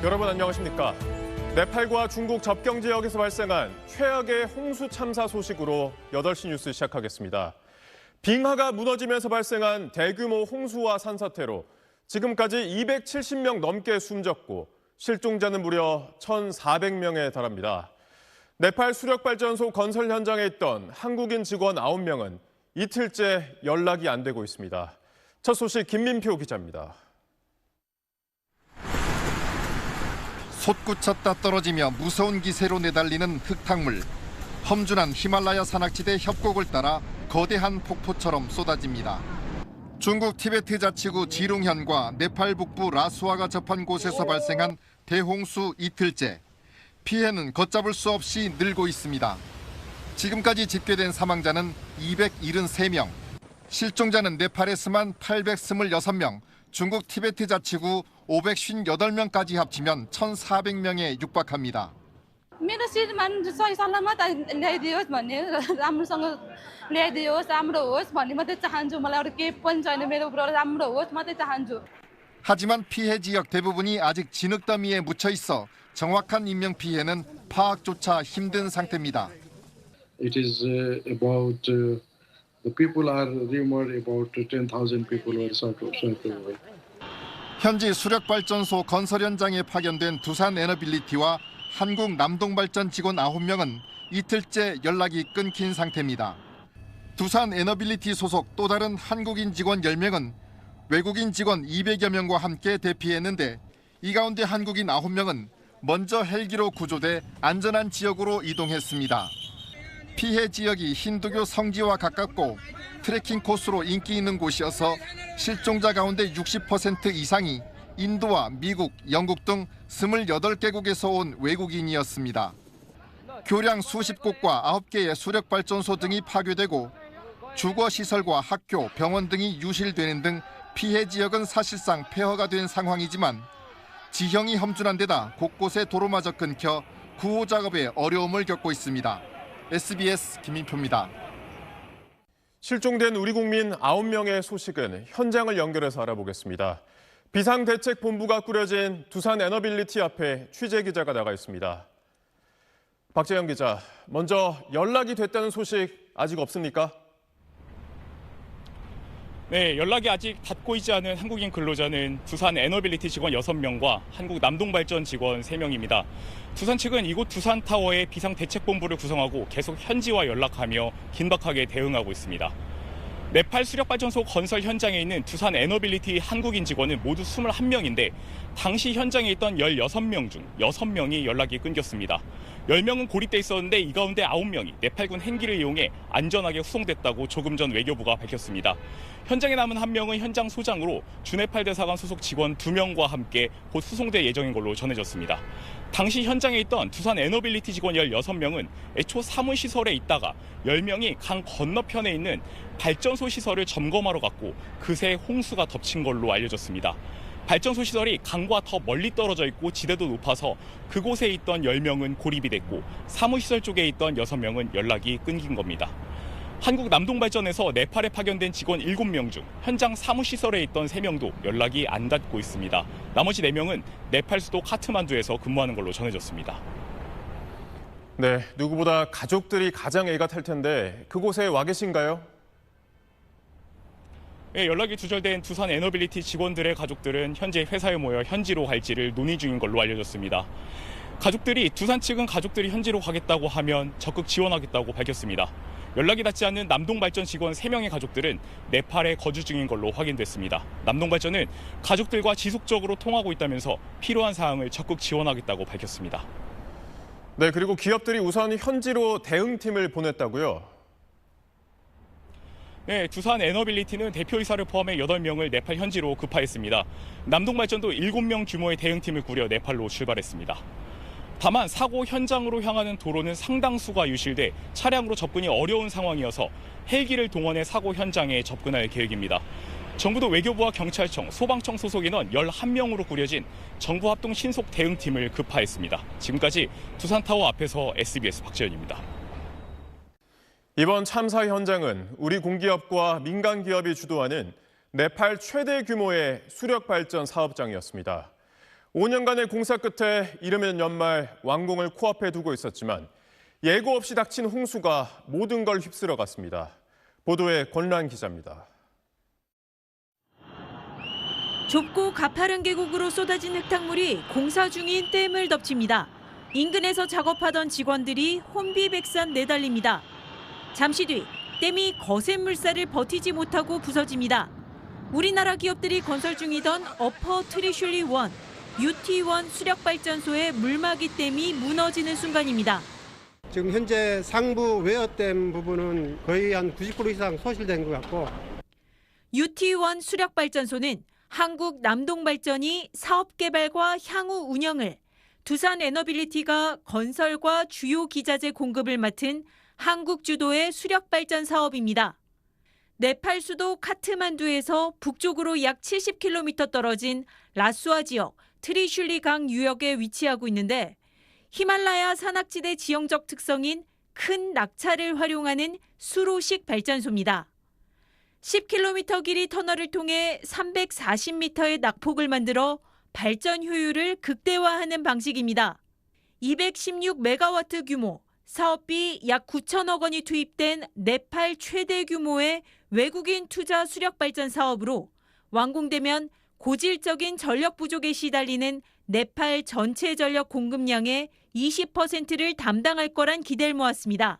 여러분 안녕하십니까? 네팔과 중국 접경 지역에서 발생한 최악의 홍수 참사 소식으로 8시 뉴스 시작하겠습니다. 빙하가 무너지면서 발생한 대규모 홍수와 산사태로 지금까지 270명 넘게 숨졌고 실종자는 무려 1,400명에 달합니다. 네팔 수력발전소 건설 현장에 있던 한국인 직원 9명은 이틀째 연락이 안 되고 있습니다. 첫 소식 김민표 기자입니다. 솟구쳤다 떨어지며 무서운 기세로 내달리는 흙탕물. 험준한 히말라야 산악지대 협곡을 따라 거대한 폭포처럼 쏟아집니다. 중국 티베트 자치구 지룽현과 네팔 북부 라수아가 접한 곳에서 발생한 대홍수 이틀째. 피해는 걷잡을 수 없이 늘고 있습니다. 지금까지 집계된 사망자는 273명, 실종자는 네팔에서만 826명, 중국 티베트 자치구 558명까지 합치면 1,400명에 육박합니다. मेरो श्रीमान सही सलामत ल्याइदियोस् भन्ने राम्रोसँग ल्याइदियोस् राम्रो होस् भन्ने मात्रै चाहन्छु मलाई अरू केही पनि छैन मेरो उपरो राम्रो होस् मात्रै चाहन्छु. 하지만 피해 지역 대부분이 아직 진흙더미에 묻혀 있어 정확한 인명 피해는 파악조차 힘든 상태입니다. It is about the people are rumored about 10,000 people were sort of away. 현지 수력발전소 건설 현장에 파견된 두산에너빌리티와 한국 남동발전 직원 9명은 이틀째 연락이 끊긴 상태입니다. 두산에너빌리티 소속 또 다른 한국인 직원 10명은 외국인 직원 200여 명과 함께 대피했는데 이 가운데 한국인 9명은 먼저 헬기로 구조돼 안전한 지역으로 이동했습니다. 피해 지역이 힌두교 성지와 가깝고 트레킹 코스로 인기 있는 곳이어서 실종자 가운데 60% 이상이 인도와 미국, 영국 등 28개국에서 온 외국인이었습니다. 교량 수십 곳과 9개의 수력발전소 등이 파괴되고 주거시설과 학교, 병원 등이 유실되는 등 피해 지역은 사실상 폐허가 된 상황이지만 지형이 험준한 데다 곳곳에 도로마저 끊겨 구호 작업에 어려움을 겪고 있습니다. SBS 김민표입니다. 실종된 우리 국민 9명의 소식은 현장을 연결해서 알아보겠습니다. 비상대책본부가 꾸려진 두산에너빌리티 앞에 취재기자가 나가 있습니다. 박재영 기자, 먼저 연락이 됐다는 소식 아직 없습니까? 네, 연락이 아직 닿고 있지 않은 한국인 근로자는 두산에너빌리티 직원 6명과 한국 남동발전 직원 3명입니다. 두산 측은 이곳 두산타워의 비상대책본부를 구성하고 계속 현지와 연락하며 긴박하게 대응하고 있습니다. 네팔 수력발전소 건설 현장에 있는 두산에너빌리티 한국인 직원은 모두 21명인데 당시 현장에 있던 16명 중 6명이 연락이 끊겼습니다. 10명은 고립돼 있었는데 이 가운데 9명이 네팔군 헬기를 이용해 안전하게 후송됐다고 조금 전 외교부가 밝혔습니다. 현장에 남은 1명은 현장 소장으로 주네팔 대사관 소속 직원 2명과 함께 곧 후송될 예정인 걸로 전해졌습니다. 당시 현장에 있던 두산에너빌리티 직원 16명은 애초 사무시설에 있다가 10명이 강 건너편에 있는 발전소 시설을 점검하러 갔고 그새 홍수가 덮친 걸로 알려졌습니다. 발전소 시설이 강과 더 멀리 떨어져 있고 지대도 높아서 그곳에 있던 10명은 고립이 됐고 사무시설 쪽에 있던 6명은 연락이 끊긴 겁니다. 한국 남동발전에서 네팔에 파견된 직원 7명 중 현장 사무시설에 있던 3명도 연락이 안 닿고 있습니다. 나머지 4명은 네팔 수도 카트만두에서 근무하는 걸로 전해졌습니다. 네, 누구보다 가족들이 가장 애가 탈 텐데 그곳에 와 계신가요? 네, 연락이 두절된 두산에너빌리티 직원들의 가족들은 현재 회사에 모여 현지로 갈지를 논의 중인 걸로 알려졌습니다. 가족들이 두산 측은 가족들이 현지로 가겠다고 하면 적극 지원하겠다고 밝혔습니다. 연락이 닿지 않는 남동발전 직원 3명의 가족들은 네팔에 거주 중인 걸로 확인됐습니다. 남동발전은 가족들과 지속적으로 통하고 있다면서 필요한 사항을 적극 지원하겠다고 밝혔습니다. 네, 그리고 기업들이 우선 현지로 대응팀을 보냈다고요? 네, 두산에너빌리티는 대표이사를 포함해 8명을 네팔 현지로 급파했습니다. 남동발전도 7명 규모의 대응팀을 꾸려 네팔로 출발했습니다. 다만 사고 현장으로 향하는 도로는 상당수가 유실돼 차량으로 접근이 어려운 상황이어서 헬기를 동원해 사고 현장에 접근할 계획입니다. 정부도 외교부와 경찰청, 소방청 소속 인원 11명으로 꾸려진 정부합동 신속 대응팀을 급파했습니다. 지금까지 두산타워 앞에서 SBS 박재현입니다. 이번 참사 현장은 우리 공기업과 민간 기업이 주도하는 네팔 최대 규모의 수력발전 사업장이었습니다. 5년간의 공사 끝에 이르면 연말 완공을 코앞에 두고 있었지만 예고 없이 닥친 홍수가 모든 걸 휩쓸어 갔습니다. 보도에 권란 기자입니다. 좁고 가파른 계곡으로 쏟아진 흙탕물이 공사 중인 댐을 덮칩니다. 인근에서 작업하던 직원들이 혼비백산 내달립니다. 잠시 뒤 댐이 거센 물살을 버티지 못하고 부서집니다. 우리나라 기업들이 건설 중이던 어퍼 트리슐리 1, UT1 수력발전소의 물막이 댐이 무너지는 순간입니다. 지금 현재 상부 웨어댐 부분은 거의 한 90% 이상 소실된 것 같고 UT1 수력발전소는 한국 남동발전이 사업 개발과 향후 운영을, 두산 에너빌리티가 건설과 주요 기자재 공급을 맡은 한국 주도의 수력발전 사업입니다. 네팔 수도 카트만두에서 북쪽으로 약 70km 떨어진 라수아 지역 트리슐리 강 유역에 위치하고 있는데 히말라야 산악지대 지형적 특성인 큰 낙차를 활용하는 수로식 발전소입니다. 10km 길이 터널을 통해 340m의 낙폭을 만들어 발전 효율을 극대화하는 방식입니다. 216메가와트 규모, 사업비 약 9천억 원이 투입된 네팔 최대 규모의 외국인 투자 수력발전 사업으로 완공되면 고질적인 전력 부족에 시달리는 네팔 전체 전력 공급량의 20%를 담당할 거란 기대를 모았습니다.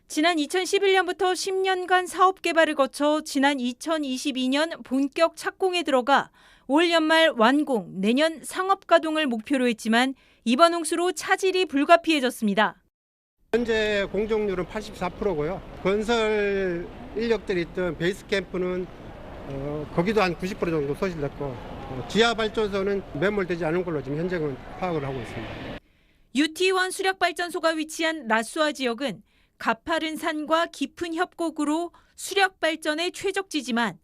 지난 2011년부터 10년간 사업 개발을 거쳐 지난 2022년 본격 착공에 들어가 올 연말 완공, 내년 상업 가동을 목표로 했지만 이번 홍수로 차질이 불가피해졌습니다. 현재 공정률은 84%고요. 건설 인력들이 있던 베이스 캠프는 거기도 한 90% 정도 소실됐고 지하 발전소는 매몰되지 않은 걸로 지금 현재는 파악을 하고 있습니다. UT1 수력발전소가 위치한 라수아 지역은 가파른 산과 깊은 협곡으로 수력 발전에 최적지지만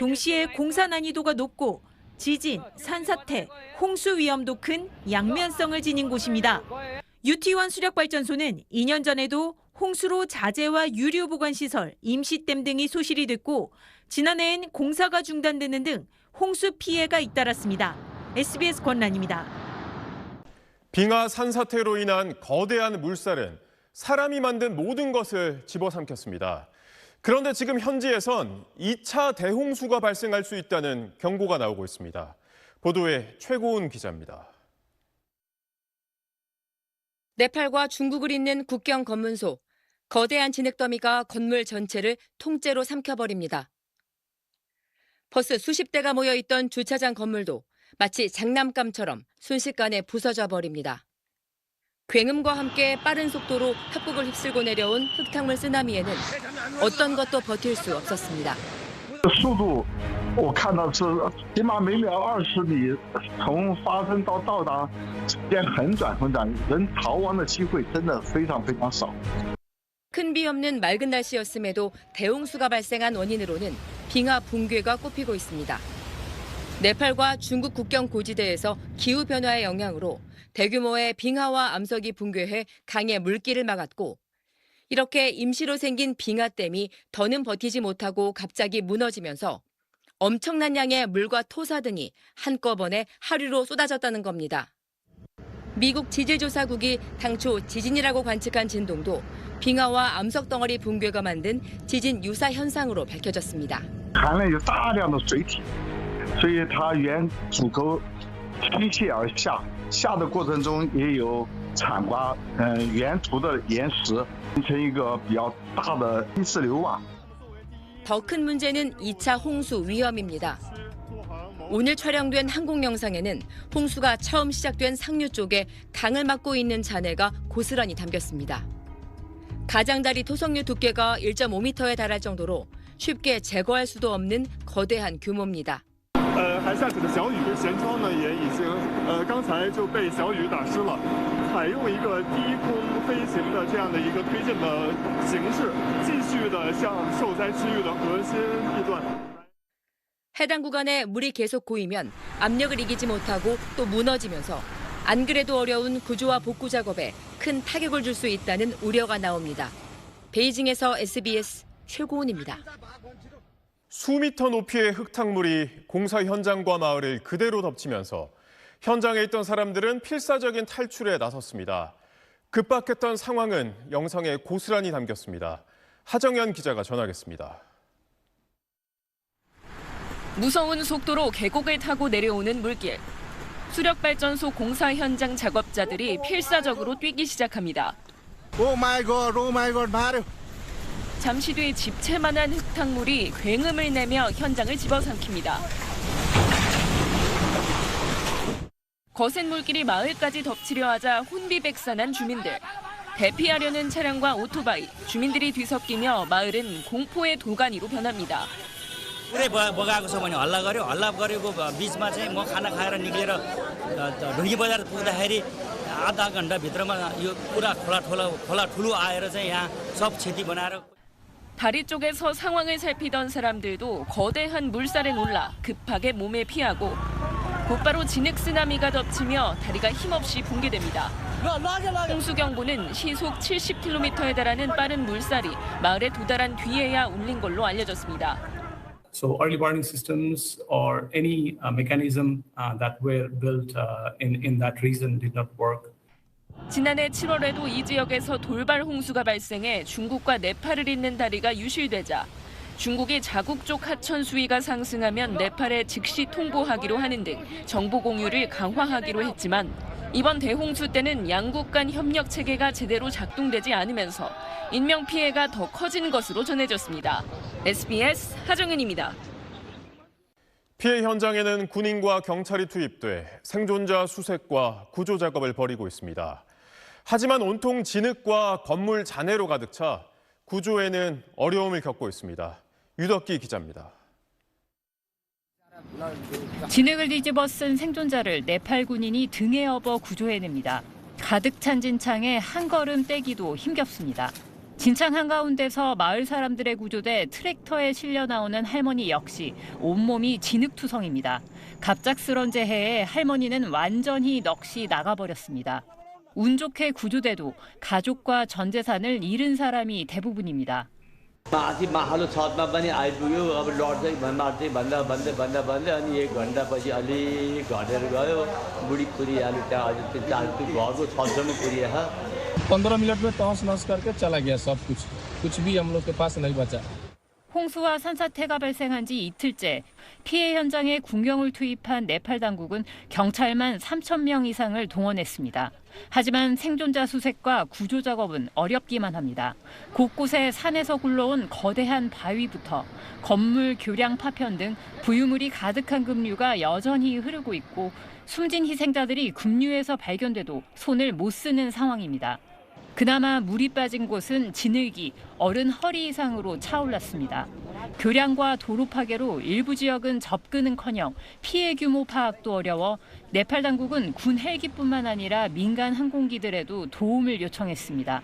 동시에 공사 난이도가 높고 지진, 산사태, 홍수 위험도 큰 양면성을 지닌 곳입니다. UT1 수력발전소는 2년 전에도 홍수로 자재와 유류 보관 시설, 임시댐 등이 소실이 됐고 지난해엔 공사가 중단되는 등 홍수 피해가 잇따랐습니다. SBS 권란입니다. 빙하 산사태로 인한 거대한 물살은 사람이 만든 모든 것을 집어삼켰습니다. 그런데 지금 현지에선 2차 대홍수가 발생할 수 있다는 경고가 나오고 있습니다. 보도에 최고은 기자입니다. 네팔과 중국을 잇는 국경 검문소. 거대한 진흙더미가 건물 전체를 통째로 삼켜버립니다. 버스 수십 대가 모여있던 주차장 건물도 마치 장난감처럼 순식간에 부서져 버립니다. 굉음과 함께 빠른 속도로 협곡을 휩쓸고 내려온 흙탕물 쓰나미에는 어떤 것도 버틸 수 없었습니다. 速度我看到是起码每秒20米，从发生到到达时间很短，人逃亡的机会真的非常少。 큰 비 없는 맑은 날씨였음에도 대홍수가 발생한 원인으로는 빙하 붕괴가 꼽히고 있습니다. 네팔과 중국 국경 고지대에서 기후변화의 영향으로 대규모의 빙하와 암석이 붕괴해 강의 물길을 막았고 이렇게 임시로 생긴 빙하댐이 더는 버티지 못하고 갑자기 무너지면서 엄청난 양의 물과 토사 등이 한꺼번에 하류로 쏟아졌다는 겁니다. 미국 지질조사국이 당초 지진이라고 관측한 진동도 빙하와 암석 덩어리 붕괴가 만든 지진 유사 현상으로 밝혀졌습니다. 含了有大量的水体，所以它沿主沟倾泻而下，下的过程中也有铲刮沿途的岩石，形成一个比较大的泥石流吧。 더 큰 문제는 2차 홍수 위험입니다. 오늘 촬영된 항공 영상에는 홍수가 처음 시작된 상류 쪽에 강을 막고 있는 잔해가 고스란히 담겼습니다. 가장자리 토석류 두께가 1.5m에 달할 정도로 쉽게 제거할 수도 없는 거대한 규모입니다. 还下起的小雨舷窗呢也已经刚才就被小雨打湿了。采用一个低空飞行的这样的一个推进的形式，继续的向受灾区域的核心地段。 해당 구간에 물이 계속 고이면 압력을 이기지 못하고 또 무너지면서 안 그래도 어려운 구조와 복구 작업에 큰 타격을 줄 수 있다는 우려가 나옵니다. 베이징에서 SBS 최고은입니다. 수미터 높이의 흙탕물이 공사 현장과 마을을 그대로 덮치면서 현장에 있던 사람들은 필사적인 탈출에 나섰습니다. 급박했던 상황은 영상에 고스란히 담겼습니다. 하정연 기자가 전하겠습니다. 무서운 속도로 계곡을 타고 내려오는 물길. 수력발전소 공사 현장 작업자들이 필사적으로 뛰기 시작합니다. 오 마이 갓, 말해. 잠시 뒤 집채만한 흙탕물이 굉음을 내며 현장을 집어삼킵니다. 거센 물길이 마을까지 덮치려 하자 혼비백산한 주민들. 대피하려는 차량과 오토바이, 주민들이 뒤섞이며 마을은 공포의 도가니로 변합니다. पुरै बगाएको छ भने हल्ला गरेको बिचमा चाहिँ म खाना खाएर निक्लेर ढुङ्गी बजार पुग्दाखेरि आधा घन्टा भित्रमा यो पुरा खोला ठुलो आएर चाहिँ यहाँ सब क्षति बनाएर 다리 쪽에서 상황을 살피던 사람들도 거대한 물살에 놀라 급하게 몸에 피하고 곧바로 진흙 쓰나미가 덮치며 다리가 힘없이 붕괴됩니다. 홍수경보는 시속 70km에 달하는 빠른 물살이 마을에 도달한 뒤에야 울린 걸로 알려졌습니다. So early warning systems or any mechanism that were built in that region did not work. 지난해 7월에도 이 지역에서 돌발 홍수가 발생해 중국과 네팔을 잇는 다리가 유실되자 중국이 자국 쪽 하천 수위가 상승하면 네팔에 즉시 통보하기로 하는 등 정보 공유를 강화하기로 했지만 이번 대홍수 때는 양국 간 협력 체계가 제대로 작동되지 않으면서 인명 피해가 더 커진 것으로 전해졌습니다. SBS 하정은입니다. 피해 현장에는 군인과 경찰이 투입돼 생존자 수색과 구조 작업을 벌이고 있습니다. 하지만 온통 진흙과 건물 잔해로 가득 차 구조에는 어려움을 겪고 있습니다. 유덕기 기자입니다. 진흙을 뒤집어 쓴 생존자를 네팔 군인이 등에 업어 구조해냅니다. 가득 찬 진창에 한 걸음 떼기도 힘겹습니다. 진창 한가운데서 마을 사람들의 구조돼 트랙터에 실려 나오는 할머니 역시 온몸이 진흙투성입니다. 갑작스런 재해에 할머니는 완전히 넋이 나가버렸습니다. 운 좋게 구조돼도 가족과 전 재산을 잃은 사람이 대부분입니다. माथि माहलो छतमा पनि आइपुग्यो अब लड्दै मार्दै भन्दा अनि 1 घन्टापछि अलि घटेर गयो बुढी पुरिहाल्यो त्यहाँ अझै त्यो घरको छतसम्म पुरिएछ 15 मिनट में तहस नहस करके चला गया सब कुछ भी हम लोग के पास नहीं बचा. 홍수와 산사태가 발생한 지 이틀째 피해 현장에 군경을 투입한 네팔 당국은 경찰만 3,000명 이상을 동원했습니다. 하지만 생존자 수색과 구조 작업은 어렵기만 합니다. 곳곳에 산에서 굴러온 거대한 바위부터 건물 교량 파편 등 부유물이 가득한 급류가 여전히 흐르고 있고 숨진 희생자들이 급류에서 발견돼도 손을 못 쓰는 상황입니다. 그나마 물이 빠진 곳은 진흙이 어른 허리 이상으로 차올랐습니다. 교량과 도로 파괴로 일부 지역은 접근은커녕 피해 규모 파악도 어려워 네팔 당국은 군 헬기뿐만 아니라 민간 항공기들에도 도움을 요청했습니다.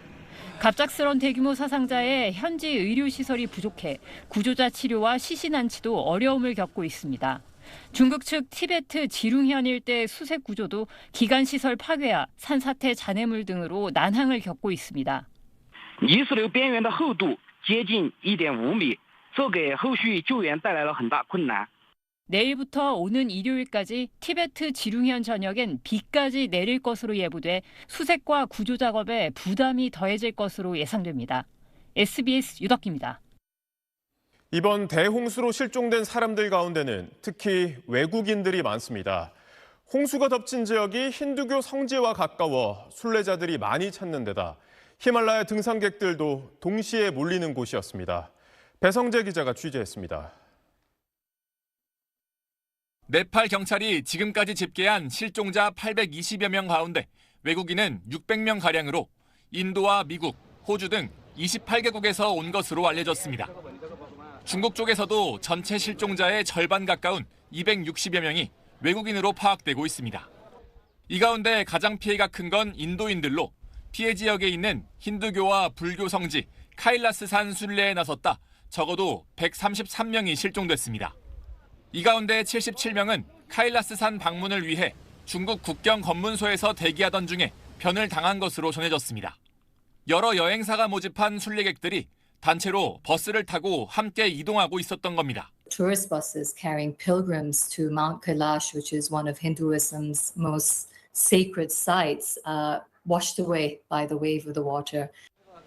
갑작스런 대규모 사상자에 현지 의료시설이 부족해 구조자 치료와 시신안치도 어려움을 겪고 있습니다. 중국 측 티베트 지룽현 일대 수색 구조도 기관시설 파괴와 산사태 잔해물 등으로 난항을 겪고 있습니다. 泥石流边缘的厚度接近 1.5米，这给后续救援带来了很大困难。 내일부터 오는 일요일까지 티베트 지룽현 전역엔 비까지 내릴 것으로 예보돼 수색과 구조 작업에 부담이 더해질 것으로 예상됩니다. SBS 유덕기입니다. 이번 대홍수로 실종된 사람들 가운데는 특히 외국인들이 많습니다. 홍수가 덮친 지역이 힌두교 성지와 가까워 순례자들이 많이 찾는 데다 히말라야 등산객들도 동시에 몰리는 곳이었습니다. 배성재 기자가 취재했습니다. 네팔 경찰이 지금까지 집계한 실종자 820여 명 가운데 외국인은 600명가량으로 인도와 미국, 호주 등 28개국에서 온 것으로 알려졌습니다. 중국 쪽에서도 전체 실종자의 절반 가까운 260여 명이 외국인으로 파악되고 있습니다. 이 가운데 가장 피해가 큰 건 인도인들로 피해 지역에 있는 힌두교와 불교 성지 카일라스산 순례에 나섰다 적어도 133명이 실종됐습니다. 이 가운데 77명은 카일라스산 방문을 위해 중국 국경 검문소에서 대기하던 중에 변을 당한 것으로 전해졌습니다. 여러 여행사가 모집한 순례객들이 단체로 버스를 타고 함께 이동하고 있었던 겁니다. Tourist buses carrying pilgrims to Mount Kailash, which is one of Hinduism's most sacred sites, washed away by the wave of the water.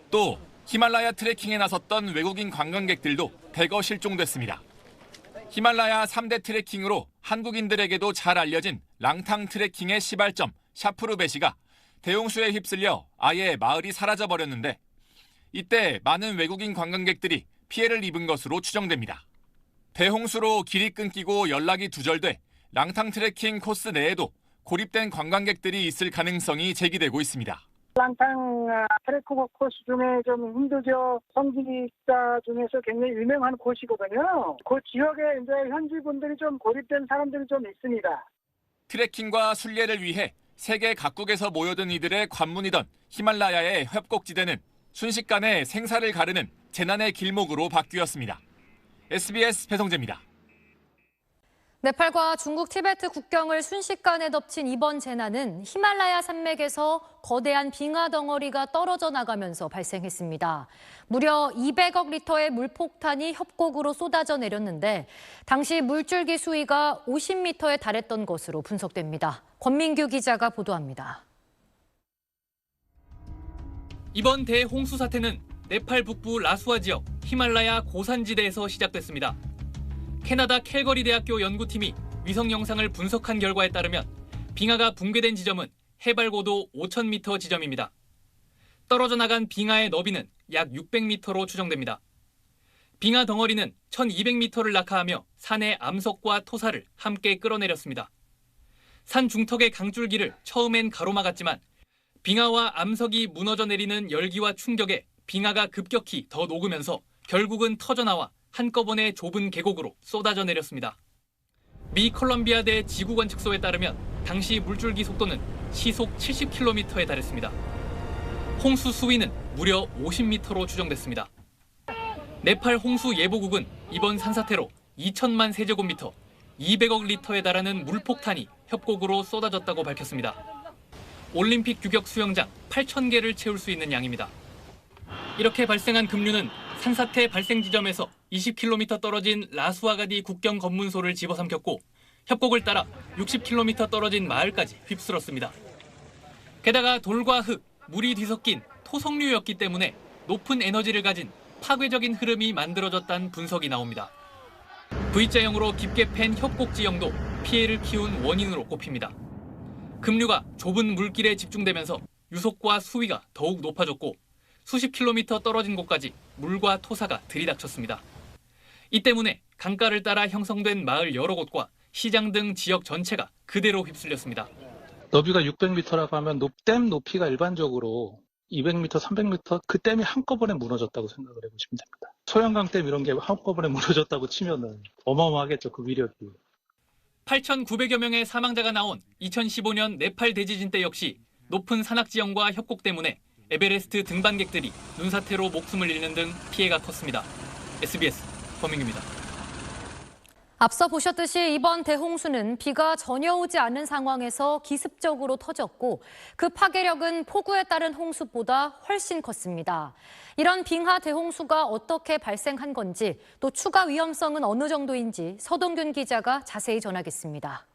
또 히말라야 트레킹에 나섰던 외국인 관광객들도 대거 실종됐습니다. 히말라야 3대 트레킹으로 한국인들에게도 잘 알려진 랑탕 트레킹의 시발점 샤프루베시가 대홍수에 휩쓸려 아예 마을이 사라져버렸는데 이때 많은 외국인 관광객들이 피해를 입은 것으로 추정됩니다. 대홍수로 길이 끊기고 연락이 두절돼 랑탕 트레킹 코스 내에도 고립된 관광객들이 있을 가능성이 제기되고 있습니다. 랑탕 트레킹 코스 중에 좀 힌두교 성지자 중에서 굉장히 유명한 곳이거든요. 그 지역에 이제 현지 분들이 좀 고립된 사람들이 좀 있습니다. 트레킹과 순례를 위해 세계 각국에서 모여든 이들의 관문이던 히말라야의 협곡지대는 순식간에 생사를 가르는 재난의 길목으로 바뀌었습니다. SBS 배성재입니다. 네팔과 중국 티베트 국경을 순식간에 덮친 이번 재난은 히말라야 산맥에서 거대한 빙하 덩어리가 떨어져 나가면서 발생했습니다. 무려 200억 리터의 물폭탄이 협곡으로 쏟아져 내렸는데 당시 물줄기 수위가 50m에 달했던 것으로 분석됩니다. 권민규 기자가 보도합니다. 이번 대홍수 사태는 네팔 북부 라수아 지역 히말라야 고산지대에서 시작됐습니다. 캐나다 캘거리 대학교 연구팀이 위성 영상을 분석한 결과에 따르면 빙하가 붕괴된 지점은 해발 고도 5,000m 지점입니다. 떨어져 나간 빙하의 너비는 약 600m로 추정됩니다. 빙하 덩어리는 1,200m를 낙하하며 산의 암석과 토사를 함께 끌어내렸습니다. 산 중턱의 강줄기를 처음엔 가로막았지만 빙하와 암석이 무너져 내리는 열기와 충격에 빙하가 급격히 더 녹으면서 결국은 터져나와 한꺼번에 좁은 계곡으로 쏟아져 내렸습니다. 미 컬럼비아대 지구관측소에 따르면 당시 물줄기 속도는 시속 70km에 달했습니다. 홍수 수위는 무려 50m로 추정됐습니다. 네팔 홍수 예보국은 이번 산사태로 2천만 세제곱미터, 200억 리터에 달하는 물폭탄이 협곡으로 쏟아졌다고 밝혔습니다. 올림픽 규격 수영장 8,000개를 채울 수 있는 양입니다. 이렇게 발생한 급류는 산사태 발생 지점에서 20km 떨어진 라수아가디 국경 검문소를 집어삼켰고 협곡을 따라 60km 떨어진 마을까지 휩쓸었습니다. 게다가 돌과 흙, 물이 뒤섞인 토성류였기 때문에 높은 에너지를 가진 파괴적인 흐름이 만들어졌다는 분석이 나옵니다. V자형으로 깊게 팬 협곡 지형도 피해를 키운 원인으로 꼽힙니다. 급류가 좁은 물길에 집중되면서 유속과 수위가 더욱 높아졌고 수십 킬로미터 떨어진 곳까지 물과 토사가 들이닥쳤습니다. 이 때문에 강가를 따라 형성된 마을 여러 곳과 시장 등 지역 전체가 그대로 휩쓸렸습니다. 너비가 600m라고 하면 댐 높이가 일반적으로 200m, 300m 그 댐이 한꺼번에 무너졌다고 생각을 해보시면 됩니다. 소양강 댐 이런 게 한꺼번에 무너졌다고 치면은 어마어마하겠죠, 그 위력이. 8,900여 명의 사망자가 나온 2015년 네팔 대지진 때 역시 높은 산악지형과 협곡 때문에 에베레스트 등반객들이 눈사태로 목숨을 잃는 등 피해가 컸습니다. SBS 권민규입니다. 앞서 보셨듯이 이번 대홍수는 비가 전혀 오지 않은 상황에서 기습적으로 터졌고 그 파괴력은 폭우에 따른 홍수보다 훨씬 컸습니다. 이런 빙하 대홍수가 어떻게 발생한 건지 또 추가 위험성은 어느 정도인지 서동균 기자가 자세히 전하겠습니다.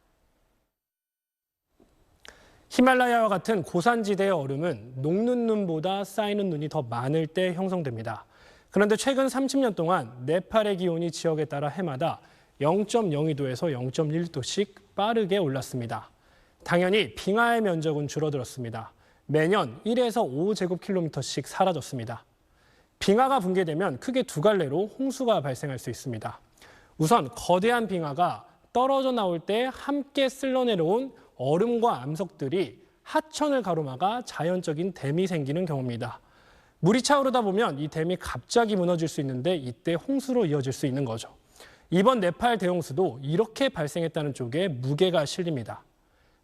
히말라야와 같은 고산지대의 얼음은 녹는 눈보다 쌓이는 눈이 더 많을 때 형성됩니다. 그런데 최근 30년 동안 네팔의 기온이 지역에 따라 해마다 0.02도에서 0.1도씩 빠르게 올랐습니다. 당연히 빙하의 면적은 줄어들었습니다. 매년 1에서 5제곱킬로미터씩 사라졌습니다. 빙하가 붕괴되면 크게 두 갈래로 홍수가 발생할 수 있습니다. 우선 거대한 빙하가 떨어져 나올 때 함께 쓸려내려온 얼음과 암석들이 하천을 가로막아 자연적인 댐이 생기는 경우입니다. 물이 차오르다 보면 이 댐이 갑자기 무너질 수 있는데 이때 홍수로 이어질 수 있는 거죠. 이번 네팔 대홍수도 이렇게 발생했다는 쪽에 무게가 실립니다.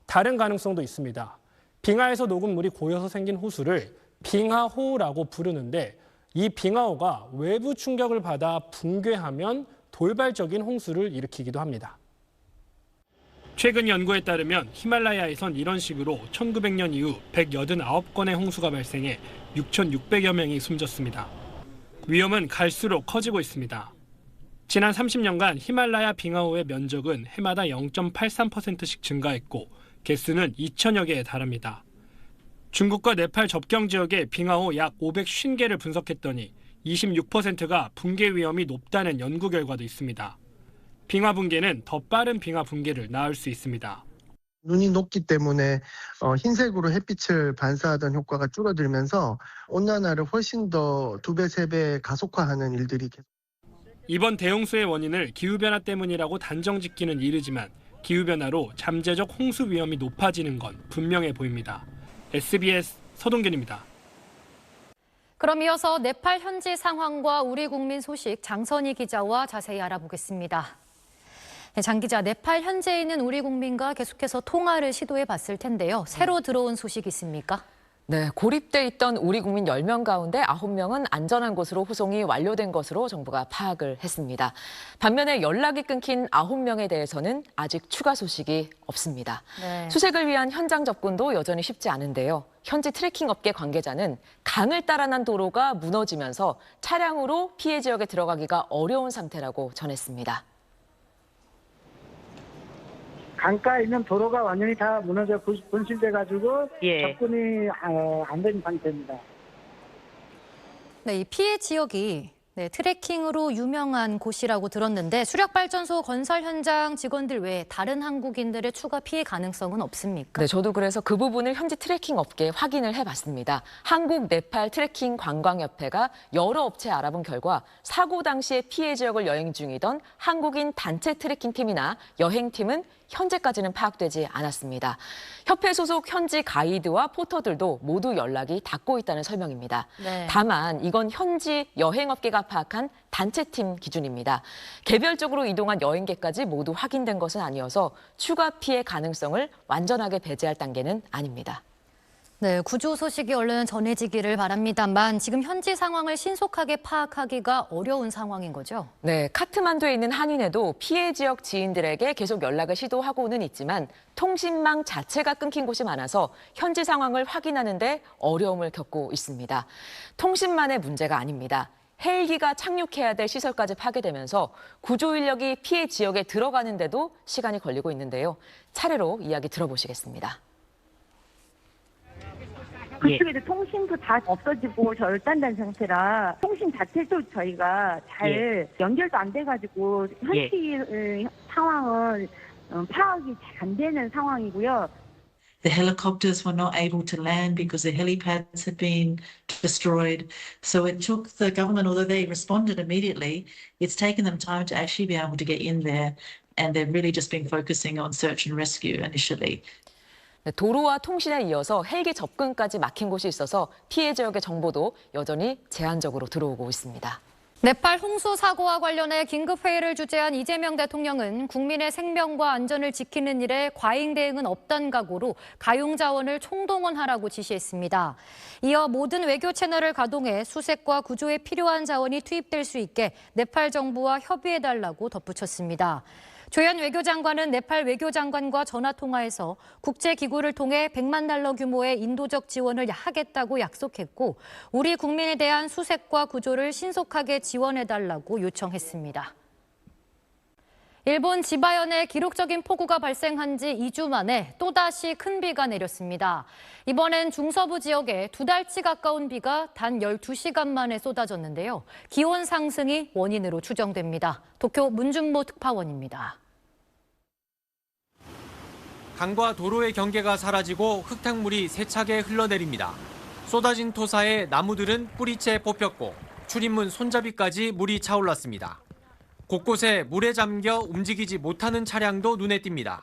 다른 가능성도 있습니다. 빙하에서 녹은 물이 고여서 생긴 호수를 빙하호라고 부르는데 이 빙하호가 외부 충격을 받아 붕괴하면 돌발적인 홍수를 일으키기도 합니다. 최근 연구에 따르면 히말라야에선 이런 식으로 1900년 이후 189건의 홍수가 발생해 6,600여 명이 숨졌습니다. 위험은 갈수록 커지고 있습니다. 지난 30년간 히말라야 빙하호의 면적은 해마다 0.83%씩 증가했고 개수는 2천여 개에 달합니다. 중국과 네팔 접경 지역의 빙하호 약 550개를 분석했더니 26%가 붕괴 위험이 높다는 연구 결과도 있습니다. 빙하 붕괴는 더 빠른 빙하 붕괴를 낳을 수 있습니다. 눈이 녹기 때문에 흰색으로 햇빛을 반사하던 효과가 줄어들면서 온난화를 훨씬 더 2배, 3배 가속화하는 일들이 계속. 이번 대홍수의 원인을 기후변화 때문이라고 단정짓기는 이르지만 기후변화로 잠재적 홍수 위험이 높아지는 건 분명해 보입니다. SBS 서동균입니다. 그럼 이어서 네팔 현지 상황과 우리 국민 소식 장선희 기자와 자세히 알아보겠습니다. 장 기자, 네팔 현지에 있는 우리 국민과 계속해서 통화를 시도해 봤을 텐데요. 새로 들어온 소식 있습니까? 네, 고립돼 있던 우리 국민 10명 가운데 9명은 안전한 곳으로 후송이 완료된 것으로 정부가 파악을 했습니다. 반면에 연락이 끊긴 9명에 대해서는 아직 추가 소식이 없습니다. 네. 수색을 위한 현장 접근도 여전히 쉽지 않은데요. 현지 트레킹 업계 관계자는 강을 따라 난 도로가 무너지면서 차량으로 피해 지역에 들어가기가 어려운 상태라고 전했습니다. 강가에 있는 도로가 완전히 다 무너져 분실돼가지고 접근이 안 된 상태입니다. 네, 이 피해 지역이 트레킹으로 유명한 곳이라고 들었는데 수력발전소 건설 현장 직원들 외에 다른 한국인들의 추가 피해 가능성은 없습니까? 네, 저도 그래서 그 부분을 현지 트레킹 업계에 확인을 해봤습니다. 한국 네팔 트레킹 관광협회가 여러 업체에 알아본 결과 사고 당시에 피해 지역을 여행 중이던 한국인 단체 트레킹 팀이나 여행팀은 현재까지는 파악되지 않았습니다. 협회 소속 현지 가이드와 포터들도 모두 연락이 닿고 있다는 설명입니다. 네. 다만 이건 현지 여행업계가 파악한 단체팀 기준입니다. 개별적으로 이동한 여행객까지 모두 확인된 것은 아니어서 추가 피해 가능성을 완전하게 배제할 단계는 아닙니다. 네, 구조 소식이 얼른 전해지기를 바랍니다만 지금 현지 상황을 신속하게 파악하기가 어려운 상황인 거죠? 네, 카트만두에 있는 한인회도 피해 지역 지인들에게 계속 연락을 시도하고는 있지만 통신망 자체가 끊긴 곳이 많아서 현지 상황을 확인하는 데 어려움을 겪고 있습니다. 통신만의 문제가 아닙니다. 헬기가 착륙해야 될 시설까지 파괴되면서 구조 인력이 피해 지역에 들어가는데도 시간이 걸리고 있는데요. 차례로 이야기 들어보시겠습니다. 그쪽에도 통신도 다 없어지고 절단된 상태라 통신 자체도 저희가 잘 연결도 안 돼가지고 현지 상황은 파악이 잘 안 되는 상황이고요. The helicopters were not able to land because the helipads had been destroyed. So it took the government, although they responded immediately, it's taken them time to actually be able to get in there. And they've really just been focusing on search and rescue initially. 네, 도로와 통신에 이어서 헬기 접근까지 막힌 곳이 있어서 피해 지역의 정보도 여전히 제한적으로 들어오고 있습니다. 네팔 홍수 사고와 관련해 긴급회의를 주재한 이재명 대통령은 국민의 생명과 안전을 지키는 일에 과잉 대응은 없다는 각오로 가용 자원을 총동원하라고 지시했습니다. 이어 모든 외교 채널을 가동해 수색과 구조에 필요한 자원이 투입될 수 있게 네팔 정부와 협의해달라고 덧붙였습니다. 조현 외교장관은 네팔 외교장관과 전화통화에서 국제기구를 통해 100만 달러 규모의 인도적 지원을 하겠다고 약속했고 우리 국민에 대한 수색과 구조를 신속하게 지원해달라고 요청했습니다. 일본 지바현에 기록적인 폭우가 발생한 지 2주 만에 또다시 큰 비가 내렸습니다. 이번엔 중서부 지역에 2달치 가까운 비가 단 12시간 만에 쏟아졌는데요. 기온 상승이 원인으로 추정됩니다. 도쿄 문준모 특파원입니다. 강과 도로의 경계가 사라지고 흙탕물이 세차게 흘러내립니다. 쏟아진 토사에 나무들은 뿌리채 뽑혔고 출입문 손잡이까지 물이 차올랐습니다. 곳곳에 물에 잠겨 움직이지 못하는 차량도 눈에 띕니다.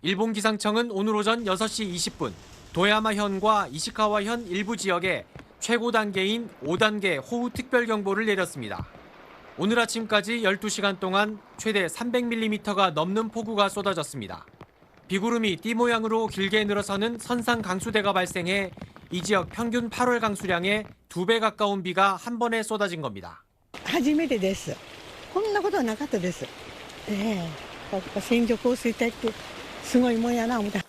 일본 기상청은 오늘 오전 6시 20분 도야마현과 이시카와현 일부 지역에 최고 단계인 5단계 호우 특별경보를 내렸습니다. 오늘 아침까지 12시간 동안 최대 300mm가 넘는 폭우가 쏟아졌습니다. 비구름이 띠 모양으로 길게 늘어서는 선상 강수대가 발생해 이 지역 평균 8월 강수량의 2배 가까운 비가 한 번에 쏟아진 겁니다. 初めてです。こんなことはなかったです。線状降水帯ってすごいもんやな思った。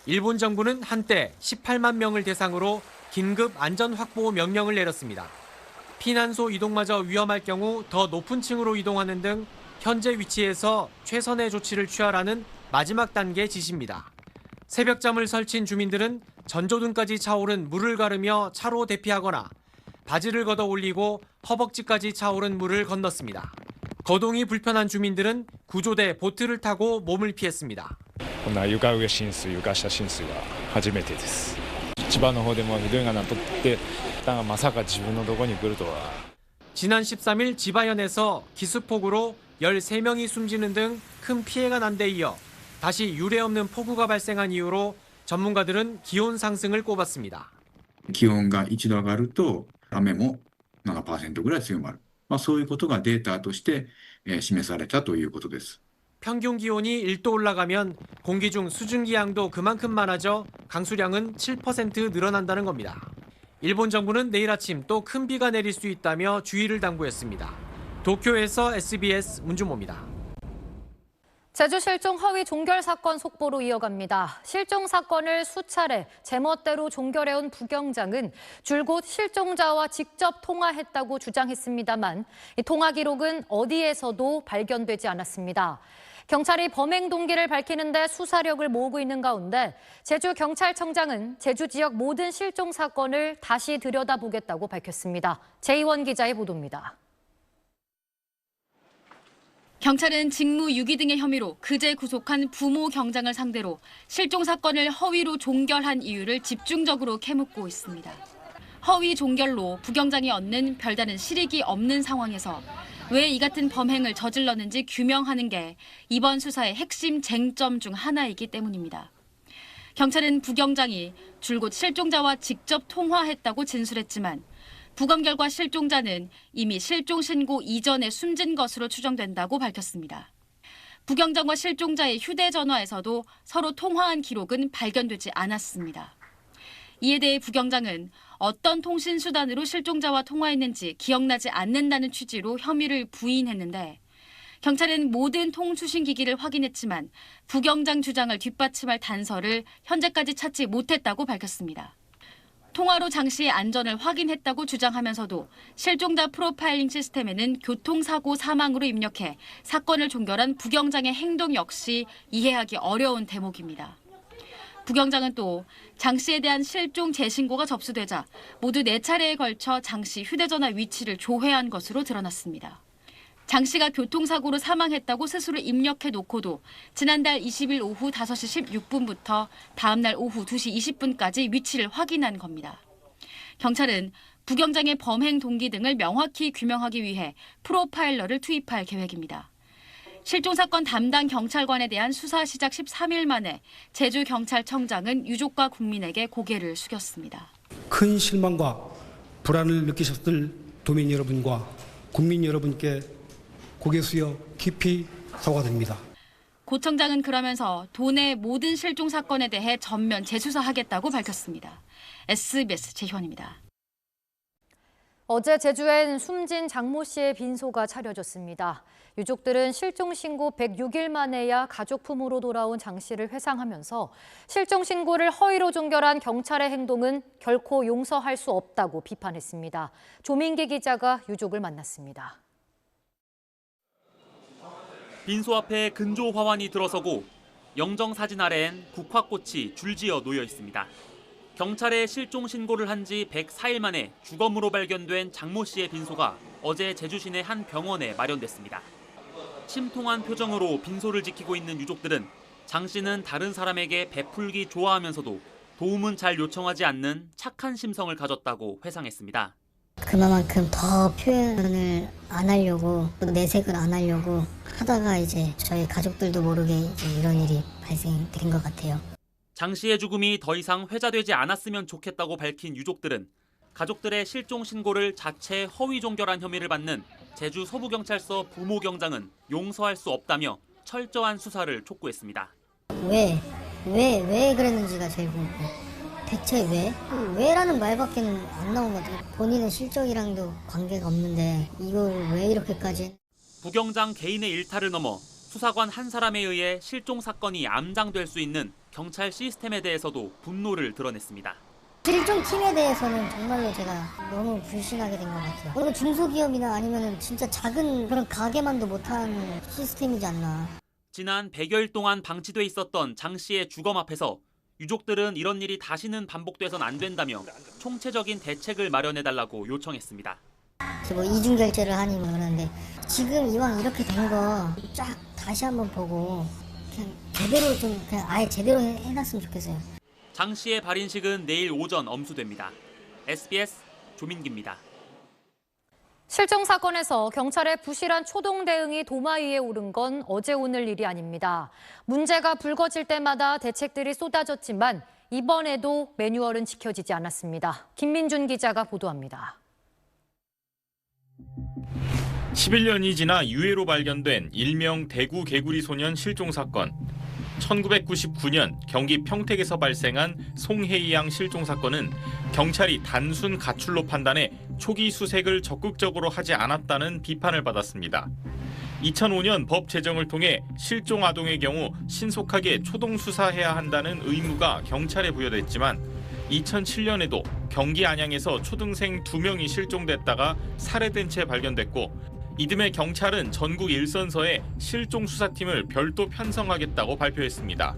일본 정부는 한때 18만 명을 대상으로 긴급 안전 확보 명령을 내렸습니다. 피난소 이동마저 위험할 경우 더 높은 층으로 이동하는 등 현재 위치에서 최선의 조치를 취하라는 마지막 단계 지시입니다. 새벽잠을 설친 주민들은 전조등까지 차오른 물을 가르며 차로 대피하거나 바지를 걷어 올리고 허벅지까지 차오른 물을 건넜습니다. 거동이 불편한 주민들은 구조대 보트를 타고 몸을 피했습니다. こんな床上浸水、床下浸水は初めてです。千葉の方でもひどいがなとってまさか自分のところに来るとは。 지난 13일 지바현에서 기습폭우로 13명이 숨지는 등 큰 피해가 난 데 이어 다시 유례없는 폭우가 발생한 이유로 전문가들은 기온 상승을 꼽았습니다. 気温が1度上がると雨も 7% ぐらい強まる。そういうことがデータとして示されたということです。 평균 기온이 1도 올라가면 공기 중 수증기 양도 그만큼 많아져 강수량은 7% 늘어난다는 겁니다. 일본 정부는 내일 아침 또 큰 비가 내릴 수 있다며 주의를 당부했습니다. 도쿄에서 SBS 문준모입니다. 제주 실종 허위 종결 사건 속보로 이어갑니다. 실종 사건을 수차례 제멋대로 종결해온 부경장은 줄곧 실종자와 직접 통화했다고 주장했습니다만 이 통화 기록은 어디에서도 발견되지 않았습니다. 경찰이 범행 동기를 밝히는 데 수사력을 모으고 있는 가운데 제주경찰청장은 제주 지역 모든 실종 사건을 다시 들여다보겠다고 밝혔습니다. 제이원 기자의 보도입니다. 경찰은 직무 유기 등의 혐의로 그제 구속한 부모 경장을 상대로 실종 사건을 허위로 종결한 이유를 집중적으로 캐묻고 있습니다. 허위 종결로 부경장이 얻는 별다른 실익이 없는 상황에서 왜 이 같은 범행을 저질렀는지 규명하는 게 이번 수사의 핵심 쟁점 중 하나이기 때문입니다. 경찰은 부경장이 줄곧 실종자와 직접 통화했다고 진술했지만 부검 결과 실종자는 이미 실종 신고 이전에 숨진 것으로 추정된다고 밝혔습니다. 부경장과 실종자의 휴대전화에서도 서로 통화한 기록은 발견되지 않았습니다. 이에 대해 부경장은 어떤 통신수단으로 실종자와 통화했는지 기억나지 않는다는 취지로 혐의를 부인했는데 경찰은 모든 통수신기기를 확인했지만 부경장 주장을 뒷받침할 단서를 현재까지 찾지 못했다고 밝혔습니다. 통화로 장 씨의 안전을 확인했다고 주장하면서도 실종자 프로파일링 시스템에는 교통사고 사망으로 입력해 사건을 종결한 부경장의 행동 역시 이해하기 어려운 대목입니다. 부경장은 또 장 씨에 대한 실종 재신고가 접수되자 모두 4차례에 걸쳐 장 씨 휴대전화 위치를 조회한 것으로 드러났습니다. 장 씨가 교통사고로 사망했다고 스스로 입력해 놓고도 지난달 20일 오후 5시 16분부터 다음 날 오후 2시 20분까지 위치를 확인한 겁니다. 경찰은 부경장의 범행 동기 등을 명확히 규명하기 위해 프로파일러를 투입할 계획입니다. 실종 사건 담당 경찰관에 대한 수사 시작 13일 만에 제주경찰청장은 유족과 국민에게 고개를 숙였습니다. 큰 실망과 불안을 느끼셨을 도민 여러분과 국민 여러분께 고개 숙여 깊이 사과드립니다. 고 청장은 그러면서 도내 모든 실종 사건에 대해 전면 재수사하겠다고 밝혔습니다. SBS 재현입니다. 어제 제주엔 숨진 장모 씨의 빈소가 차려졌습니다. 유족들은 실종 신고 106일 만에야 가족 품으로 돌아온 장 씨를 회상하면서 실종 신고를 허위로 종결한 경찰의 행동은 결코 용서할 수 없다고 비판했습니다. 조민기 기자가 유족을 만났습니다. 빈소 앞에 근조 화환이 들어서고 영정 사진 아래엔 국화꽃이 줄지어 놓여 있습니다. 경찰에 실종 신고를 한 지 104일 만에 주검으로 발견된 장모 씨의 빈소가 어제 제주 시내 한 병원에 마련됐습니다. 심통한 표정으로 빈소를 지키고 있는 유족들은 장 씨는 다른 사람에게 베풀기 좋아하면서도 도움은 잘 요청하지 않는 착한 심성을 가졌다고 회상했습니다. 그만큼 더 표현을 안 하려고 내색을 안 하려고 하다가 이제 저희 가족들도 모르게 이제 이런 일이 발생된 것 같아요. 장 씨의 죽음이 더 이상 회자되지 않았으면 좋겠다고 밝힌 유족들은 가족들의 실종 신고를 자체 허위 종결한 혐의를 받는 제주 서부경찰서 부모경장은 용서할 수 없다며 철저한 수사를 촉구했습니다. 왜 그랬는지가 제일 궁금해요. 대체 왜? 왜라는 말밖에 안 나온 것 같아요. 본인은 실종이랑도 관계가 없는데 이걸 왜 이렇게까지. 부경장 개인의 일탈을 넘어 수사관 한 사람에 의해 실종 사건이 암장될 수 있는 경찰 시스템에 대해서도 분노를 드러냈습니다. 실종 팀에 대해서는 정말로 제가 너무 불신하게 된 것 같아요. 그리고 중소기업이나 아니면 진짜 작은 그런 가게만도 못한 시스템이지 않나. 지난 100여일 동안 방치돼 있었던 장 씨의 주검 앞에서 유족들은 이런 일이 다시는 반복돼선 안 된다며 총체적인 대책을 마련해달라고 요청했습니다. 뭐 이중 결제를 하니 뭐 그러는데 지금 이왕 이렇게 된 거 쫙 다시 한번 보고 그냥 제대로 좀 그냥 아예 제대로 해놨으면 좋겠어요. 장 씨의 발인식은 내일 오전 엄수됩니다. SBS 조민기입니다. 실종 사건에서 경찰의 부실한 초동 대응이 도마 위에 오른 건 어제 오늘 일이 아닙니다. 문제가 불거질 때마다 대책들이 쏟아졌지만 이번에도 매뉴얼은 지켜지지 않았습니다. 김민준 기자가 보도합니다. 11년이 지나 유해로 발견된 일명 대구 개구리 소년 실종 사건. 1999년 경기 평택에서 발생한 송혜이 양 실종 사건은 경찰이 단순 가출로 판단해 초기 수색을 적극적으로 하지 않았다는 비판을 받았습니다. 2005년 법 제정을 통해 실종 아동의 경우 신속하게 초동 수사해야 한다는 의무가 경찰에 부여됐지만 2007년에도 경기 안양에서 초등생 2명이 실종됐다가 살해된 채 발견됐고 이듬해 경찰은 전국 일선서에 실종 수사팀을 별도 편성하겠다고 발표했습니다.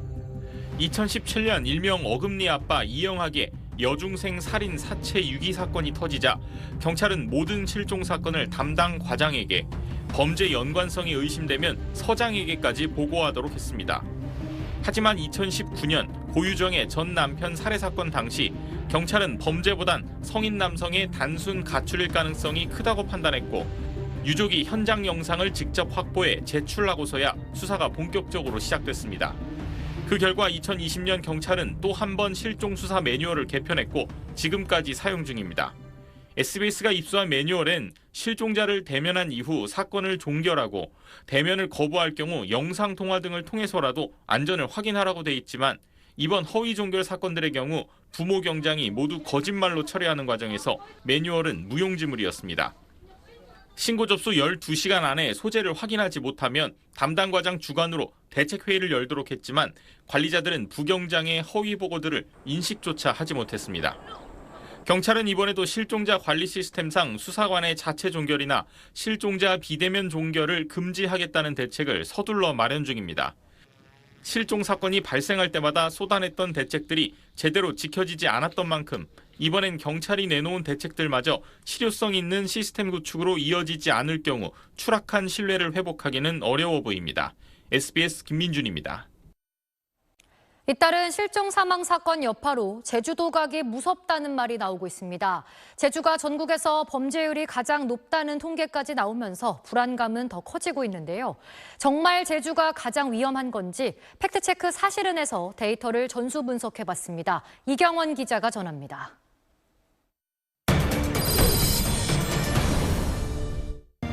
2017년 일명 어금니 아빠 이영학의 여중생 살인 사체 유기 사건이 터지자 경찰은 모든 실종 사건을 담당 과장에게, 범죄 연관성이 의심되면 서장에게까지 보고하도록 했습니다. 하지만 2019년 고유정의 전 남편 살해 사건 당시 경찰은 범죄보단 성인 남성의 단순 가출일 가능성이 크다고 판단했고 유족이 현장 영상을 직접 확보해 제출하고서야 수사가 본격적으로 시작됐습니다. 그 결과 2020년 경찰은 또 한 번 실종 수사 매뉴얼을 개편했고 지금까지 사용 중입니다. SBS가 입수한 매뉴얼엔 실종자를 대면한 이후 사건을 종결하고 대면을 거부할 경우 영상통화 등을 통해서라도 안전을 확인하라고 돼 있지만 이번 허위 종결 사건들의 경우 부모 경장이 모두 거짓말로 철회하는 과정에서 매뉴얼은 무용지물이었습니다. 신고 접수 12시간 안에 소재를 확인하지 못하면 담당 과장 주관으로 대책회의를 열도록 했지만 관리자들은 부경장의 허위 보고들을 인식조차 하지 못했습니다. 경찰은 이번에도 실종자 관리 시스템상 수사관의 자체 종결이나 실종자 비대면 종결을 금지하겠다는 대책을 서둘러 마련 중입니다. 실종 사건이 발생할 때마다 쏟아냈던 대책들이 제대로 지켜지지 않았던 만큼 이번엔 경찰이 내놓은 대책들마저 실효성 있는 시스템 구축으로 이어지지 않을 경우 추락한 신뢰를 회복하기는 어려워 보입니다. SBS 김민준입니다. 잇따른 실종 사망 사건 여파로 제주도 가기 무섭다는 말이 나오고 있습니다. 제주가 전국에서 범죄율이 가장 높다는 통계까지 나오면서 불안감은 더 커지고 있는데요. 정말 제주가 가장 위험한 건지 팩트체크 사실은에서 데이터를 전수 분석해봤습니다. 이경원 기자가 전합니다.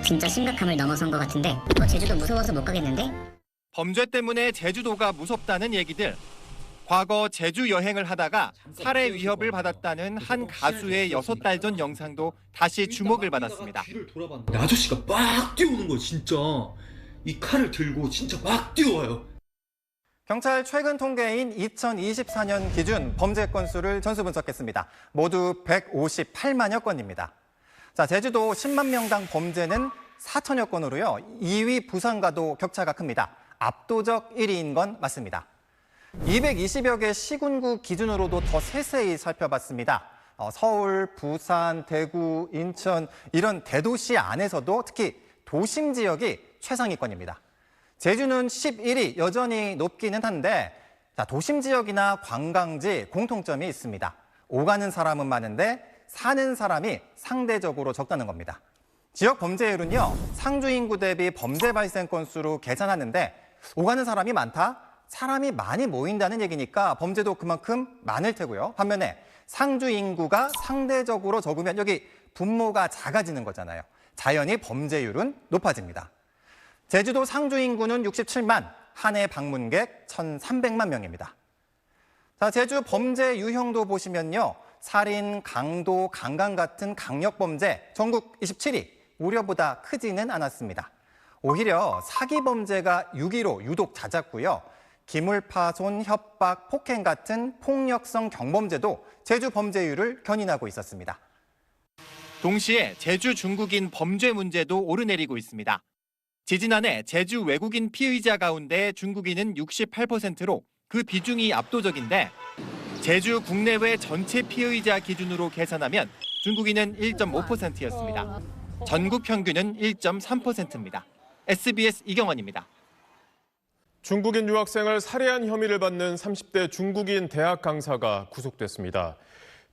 진짜 심각함을 넘어선 것 같은데 제주도 무서워서 못 가겠는데? 범죄 때문에 제주도가 무섭다는 얘기들. 과거 제주 여행을 하다가 살해 위협을 받았다는 한 가수의 6달 전 영상도 다시 주목을 받았습니다. 아저씨가 막 뛰어오는 거예요, 진짜. 이 칼을 들고 진짜 막 뛰어와요. 경찰 최근 통계인 2024년 기준 범죄 건수를 전수 분석했습니다. 모두 158만여 건입니다. 자, 제주도 10만 명당 범죄는 4천여 건으로요. 2위 부산과도 격차가 큽니다. 압도적 1위인 건 맞습니다. 220여 개 시군구 기준으로도 더 세세히 살펴봤습니다. 서울, 부산, 대구, 인천 이런 대도시 안에서도 특히 도심 지역이 최상위권입니다. 제주는 11위, 여전히 높기는 한데 도심 지역이나 관광지 공통점이 있습니다. 오가는 사람은 많은데 사는 사람이 상대적으로 적다는 겁니다. 지역 범죄율은요, 상주 인구 대비 범죄 발생 건수로 계산하는데 오가는 사람이 많다? 사람이 많이 모인다는 얘기니까 범죄도 그만큼 많을 테고요. 반면에 상주 인구가 상대적으로 적으면 여기 분모가 작아지는 거잖아요. 자연히 범죄율은 높아집니다. 제주도 상주 인구는 67만, 한 해 방문객 1,300만 명입니다. 자, 제주 범죄 유형도 보시면요. 살인, 강도, 강간 같은 강력 범죄 전국 27위, 우려보다 크지는 않았습니다. 오히려 사기 범죄가 6위로 유독 잦았고요. 기물파손, 협박, 폭행 같은 폭력성 경범죄도 제주 범죄율을 견인하고 있었습니다. 동시에 제주 중국인 범죄 문제도 오르내리고 있습니다. 지지난해 제주 외국인 피의자 가운데 중국인은 68%로 그 비중이 압도적인데 제주 국내외 전체 피의자 기준으로 계산하면 중국인은 1.5%였습니다. 전국 평균은 1.3%입니다. SBS 이경원입니다. 중국인 유학생을 살해한 혐의를 받는 30대 중국인 대학 강사가 구속됐습니다.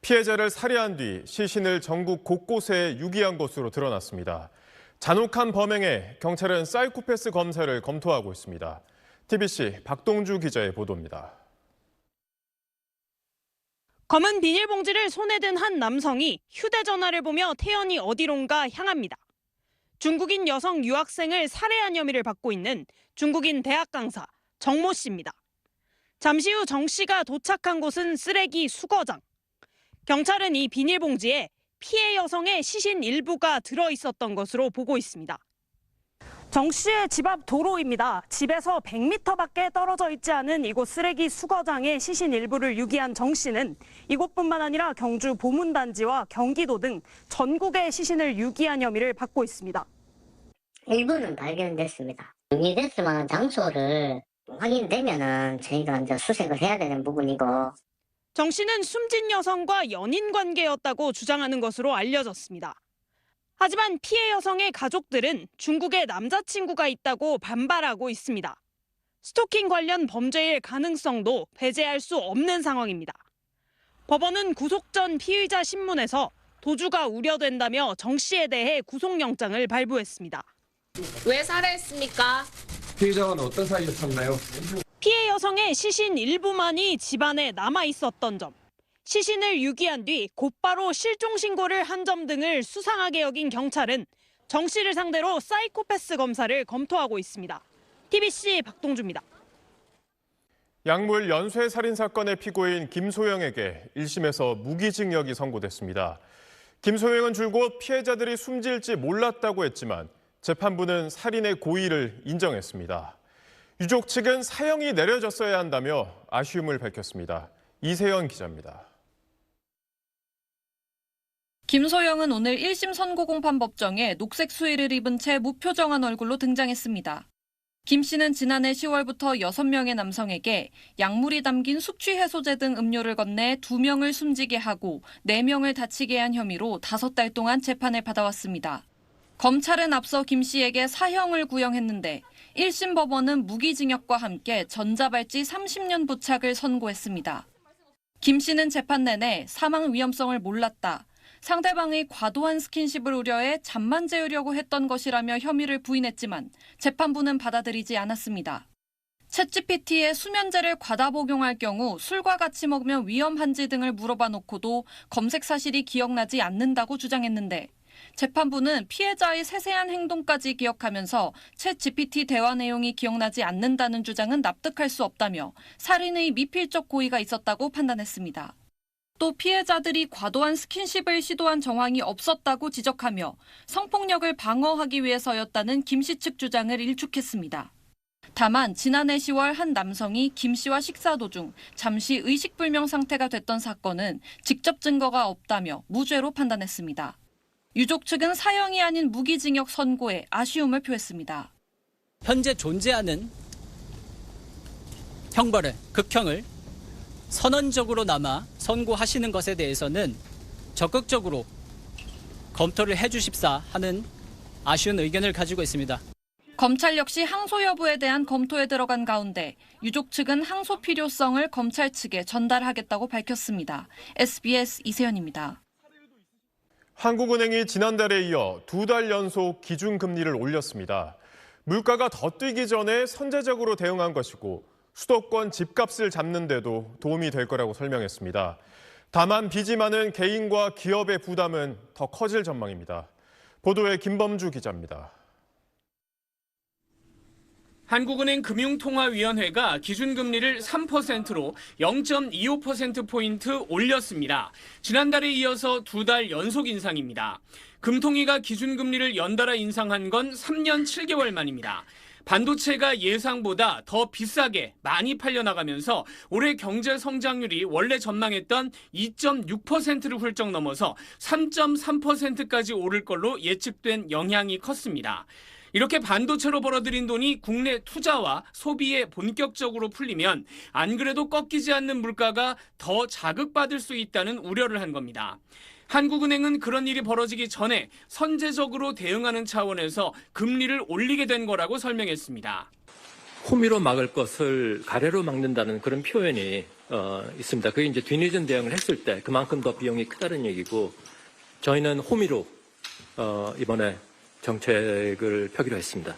피해자를 살해한 뒤 시신을 전국 곳곳에 유기한 것으로 드러났습니다. 잔혹한 범행에 경찰은 사이코패스 검사를 검토하고 있습니다. TBC 박동주 기자의 보도입니다. 검은 비닐봉지를 손에 든 한 남성이 휴대전화를 보며 태연이 어디론가 향합니다. 중국인 여성 유학생을 살해한 혐의를 받고 있는 중국인 대학 강사 정모 씨입니다. 잠시 후 정 씨가 도착한 곳은 쓰레기 수거장. 경찰은 이 비닐봉지에 피해 여성의 시신 일부가 들어있었던 것으로 보고 있습니다. 정 씨의 집 앞 도로입니다. 집에서 100m밖에 떨어져 있지 않은 이곳 쓰레기 수거장에 시신 일부를 유기한 정 씨는 이곳뿐만 아니라 경주 보문단지와 경기도 등 전국의 시신을 유기한 혐의를 받고 있습니다. 일부는 발견됐습니다. 유기됐을 만한 장소를 확인되면은 저희가 이제 수색을 해야 되는 부분이고. 정 씨는 숨진 여성과 연인 관계였다고 주장하는 것으로 알려졌습니다. 하지만 피해 여성의 가족들은 중국에 남자친구가 있다고 반발하고 있습니다. 스토킹 관련 범죄일 가능성도 배제할 수 없는 상황입니다. 법원은 구속 전 피의자 신문에서 도주가 우려된다며 정 씨에 대해 구속영장을 발부했습니다. 왜 살해했습니까? 피해자와는 어떤 사이였었나요? 피해 여성의 시신 일부만이 집안에 남아 있었던 점, 시신을 유기한 뒤 곧바로 실종 신고를 한 점 등을 수상하게 여긴 경찰은 정 씨를 상대로 사이코패스 검사를 검토하고 있습니다. TBC 박동주입니다. 약물 연쇄 살인 사건의 피고인 김소영에게 1심에서 무기징역이 선고됐습니다. 김소영은 줄곧 피해자들이 숨질지 몰랐다고 했지만 재판부는 살인의 고의를 인정했습니다. 유족 측은 사형이 내려졌어야 한다며 아쉬움을 밝혔습니다. 이세연 기자입니다. 김소영은 오늘 1심 선고 공판 법정에 녹색 수의를 입은 채 무표정한 얼굴로 등장했습니다. 김 씨는 지난해 10월부터 6명의 남성에게 약물이 담긴 숙취해소제 등 음료를 건네 2명을 숨지게 하고 4명을 다치게 한 혐의로 5달 동안 재판을 받아왔습니다. 검찰은 앞서 김 씨에게 사형을 구형했는데 1심 법원은 무기징역과 함께 전자발찌 30년 부착을 선고했습니다. 김 씨는 재판 내내 사망 위험성을 몰랐다. 상대방의 과도한 스킨십을 우려해 잠만 재우려고 했던 것이라며 혐의를 부인했지만 재판부는 받아들이지 않았습니다. 챗GPT에 수면제를 과다 복용할 경우 술과 같이 먹으면 위험한지 등을 물어봐 놓고도 검색 사실이 기억나지 않는다고 주장했는데 재판부는 피해자의 세세한 행동까지 기억하면서 챗GPT 대화 내용이 기억나지 않는다는 주장은 납득할 수 없다며 살인의 미필적 고의가 있었다고 판단했습니다. 또 피해자들이 과도한 스킨십을 시도한 정황이 없었다고 지적하며 성폭력을 방어하기 위해서였다는 김 씨 측 주장을 일축했습니다. 다만 지난해 10월 한 남성이 김 씨와 식사 도중 잠시 의식불명 상태가 됐던 사건은 직접 증거가 없다며 무죄로 판단했습니다. 유족 측은 사형이 아닌 무기징역 선고에 아쉬움을 표했습니다. 현재 존재하는 형벌을, 극형을 선언적으로나마 선고하시는 것에 대해서는 적극적으로 검토를 해주십사 하는 아쉬운 의견을 가지고 있습니다. 검찰 역시 항소 여부에 대한 검토에 들어간 가운데 유족 측은 항소 필요성을 검찰 측에 전달하겠다고 밝혔습니다. SBS 이세연입니다. 한국은행이 지난달에 이어 2달 연속 기준금리를 올렸습니다. 물가가 더 뛰기 전에 선제적으로 대응한 것이고 수도권 집값을 잡는 데도 도움이 될 거라고 설명했습니다. 다만 빚이 많은 개인과 기업의 부담은 더 커질 전망입니다. 보도에 김범주 기자입니다. 한국은행 금융통화위원회가 기준금리를 3%로 0.25%포인트 올렸습니다. 지난달에 이어서 2달 연속 인상입니다. 금통위가 기준금리를 연달아 인상한 건 3년 7개월 만입니다. 반도체가 예상보다 더 비싸게 많이 팔려나가면서 올해 경제 성장률이 원래 전망했던 2.6%를 훌쩍 넘어서 3.3%까지 오를 걸로 예측된 영향이 컸습니다. 이렇게 반도체로 벌어들인 돈이 국내 투자와 소비에 본격적으로 풀리면 안 그래도 꺾이지 않는 물가가 더 자극받을 수 있다는 우려를 한 겁니다. 한국은행은 그런 일이 벌어지기 전에 선제적으로 대응하는 차원에서 금리를 올리게 된 거라고 설명했습니다. 호미로 막을 것을 가래로 막는다는 그런 표현이 있습니다. 그게 이제 뒤늦은 대응을 했을 때 그만큼 더 비용이 크다는 얘기고, 저희는 호미로 이번에 정책을 펴기로 했습니다.